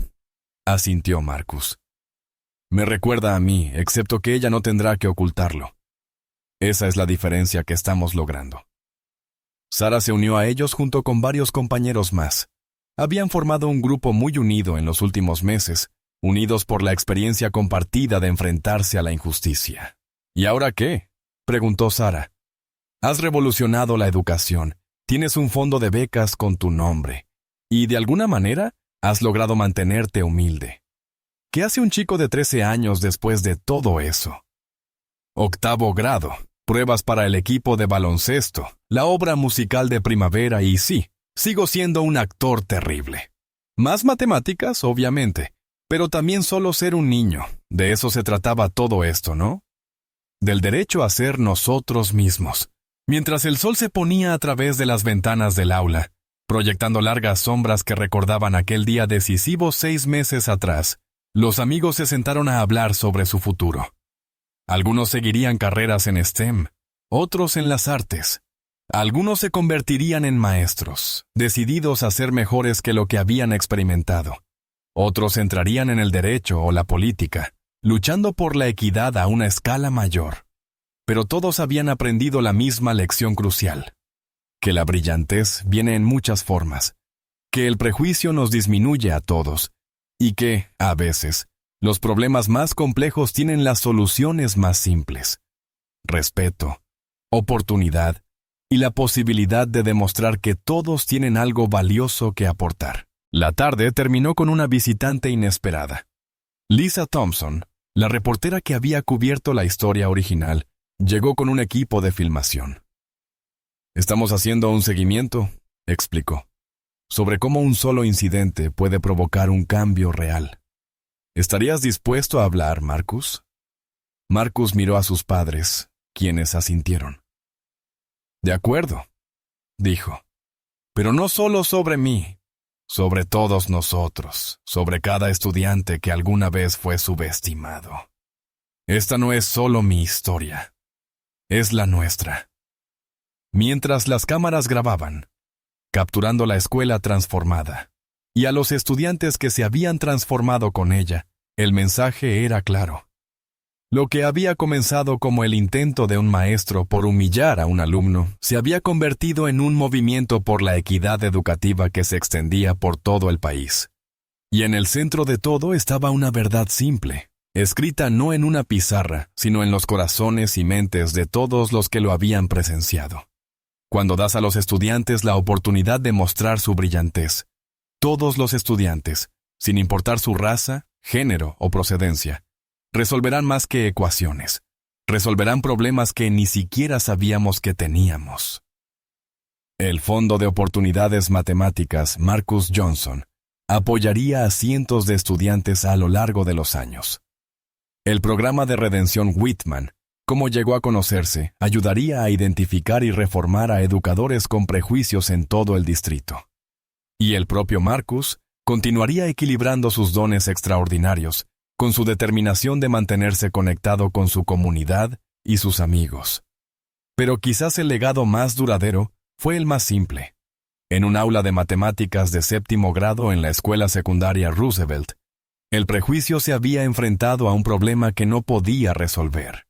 asintió Marcus. Me recuerda a mí, excepto que ella no tendrá que ocultarlo. Esa es la diferencia que estamos logrando. Sara se unió a ellos junto con varios compañeros más. Habían formado un grupo muy unido en los últimos meses, unidos por la experiencia compartida de enfrentarse a la injusticia. ¿Y ahora qué?, preguntó Sara. Has revolucionado la educación, tienes un fondo de becas con tu nombre, y de alguna manera has logrado mantenerte humilde. ¿Qué hace un chico de 13 años después de todo eso? 8º grado, pruebas para el equipo de baloncesto, la obra musical de primavera y sí, sigo siendo un actor terrible. Más matemáticas, obviamente, pero también solo ser un niño. De eso se trataba todo esto, ¿no? Del derecho a ser nosotros mismos. Mientras el sol se ponía a través de las ventanas del aula, proyectando largas sombras que recordaban aquel día decisivo 6 meses atrás, los amigos se sentaron a hablar sobre su futuro. Algunos seguirían carreras en STEM, otros en las artes. Algunos se convertirían en maestros, decididos a ser mejores que lo que habían experimentado. Otros entrarían en el derecho o la política, luchando por la equidad a una escala mayor. Pero todos habían aprendido la misma lección crucial: que la brillantez viene en muchas formas, que el prejuicio nos disminuye a todos, y que, a veces, los problemas más complejos tienen las soluciones más simples. Respeto, oportunidad y la posibilidad de demostrar que todos tienen algo valioso que aportar. La tarde terminó con una visitante inesperada. Lisa Thompson, la reportera que había cubierto la historia original, llegó con un equipo de filmación. Estamos haciendo un seguimiento, explicó, sobre cómo un solo incidente puede provocar un cambio real. ¿Estarías dispuesto a hablar, Marcus? Marcus miró a sus padres, quienes asintieron. De acuerdo, dijo, pero no solo sobre mí, sobre todos nosotros, sobre cada estudiante que alguna vez fue subestimado. Esta no es solo mi historia, es la nuestra. Mientras las cámaras grababan, capturando la escuela transformada, y a los estudiantes que se habían transformado con ella, el mensaje era claro. Lo que había comenzado como el intento de un maestro por humillar a un alumno, se había convertido en un movimiento por la equidad educativa que se extendía por todo el país. Y en el centro de todo estaba una verdad simple, escrita no en una pizarra, sino en los corazones y mentes de todos los que lo habían presenciado. Cuando das a los estudiantes la oportunidad de mostrar su brillantez, todos los estudiantes, sin importar su raza, género o procedencia, resolverán más que ecuaciones. Resolverán problemas que ni siquiera sabíamos que teníamos. El Fondo de Oportunidades Matemáticas Marcus Johnson apoyaría a cientos de estudiantes a lo largo de los años. El programa de redención Whitman, como llegó a conocerse, ayudaría a identificar y reformar a educadores con prejuicios en todo el distrito. Y el propio Marcus continuaría equilibrando sus dones extraordinarios, con su determinación de mantenerse conectado con su comunidad y sus amigos. Pero quizás el legado más duradero fue el más simple. En un aula de matemáticas de 7º grado en la escuela secundaria Roosevelt, el prejuicio se había enfrentado a un problema que no podía resolver.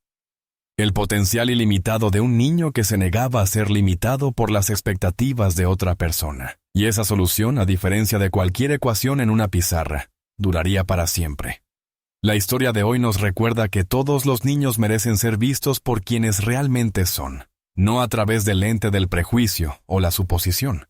El potencial ilimitado de un niño que se negaba a ser limitado por las expectativas de otra persona. Y esa solución, a diferencia de cualquier ecuación en una pizarra, duraría para siempre. La historia de hoy nos recuerda que todos los niños merecen ser vistos por quienes realmente son, no a través del lente del prejuicio o la suposición.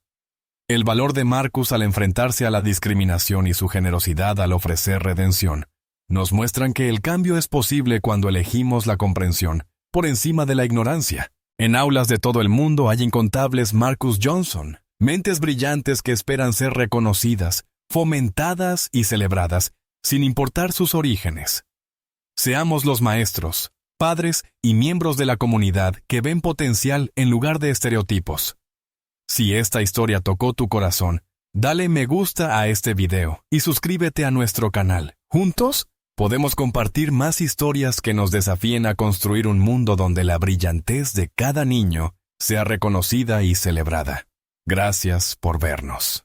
El valor de Marcus al enfrentarse a la discriminación y su generosidad al ofrecer redención nos muestran que el cambio es posible cuando elegimos la comprensión por encima de la ignorancia, En aulas de todo el mundo hay incontables Marcus Johnson, mentes brillantes que esperan ser reconocidas, fomentadas y celebradas, sin importar sus orígenes. Seamos los maestros, padres y miembros de la comunidad que ven potencial en lugar de estereotipos. Si esta historia tocó tu corazón, dale me gusta a este video y suscríbete a nuestro canal. Juntos, podemos compartir más historias que nos desafíen a construir un mundo donde la brillantez de cada niño sea reconocida y celebrada. Gracias por vernos.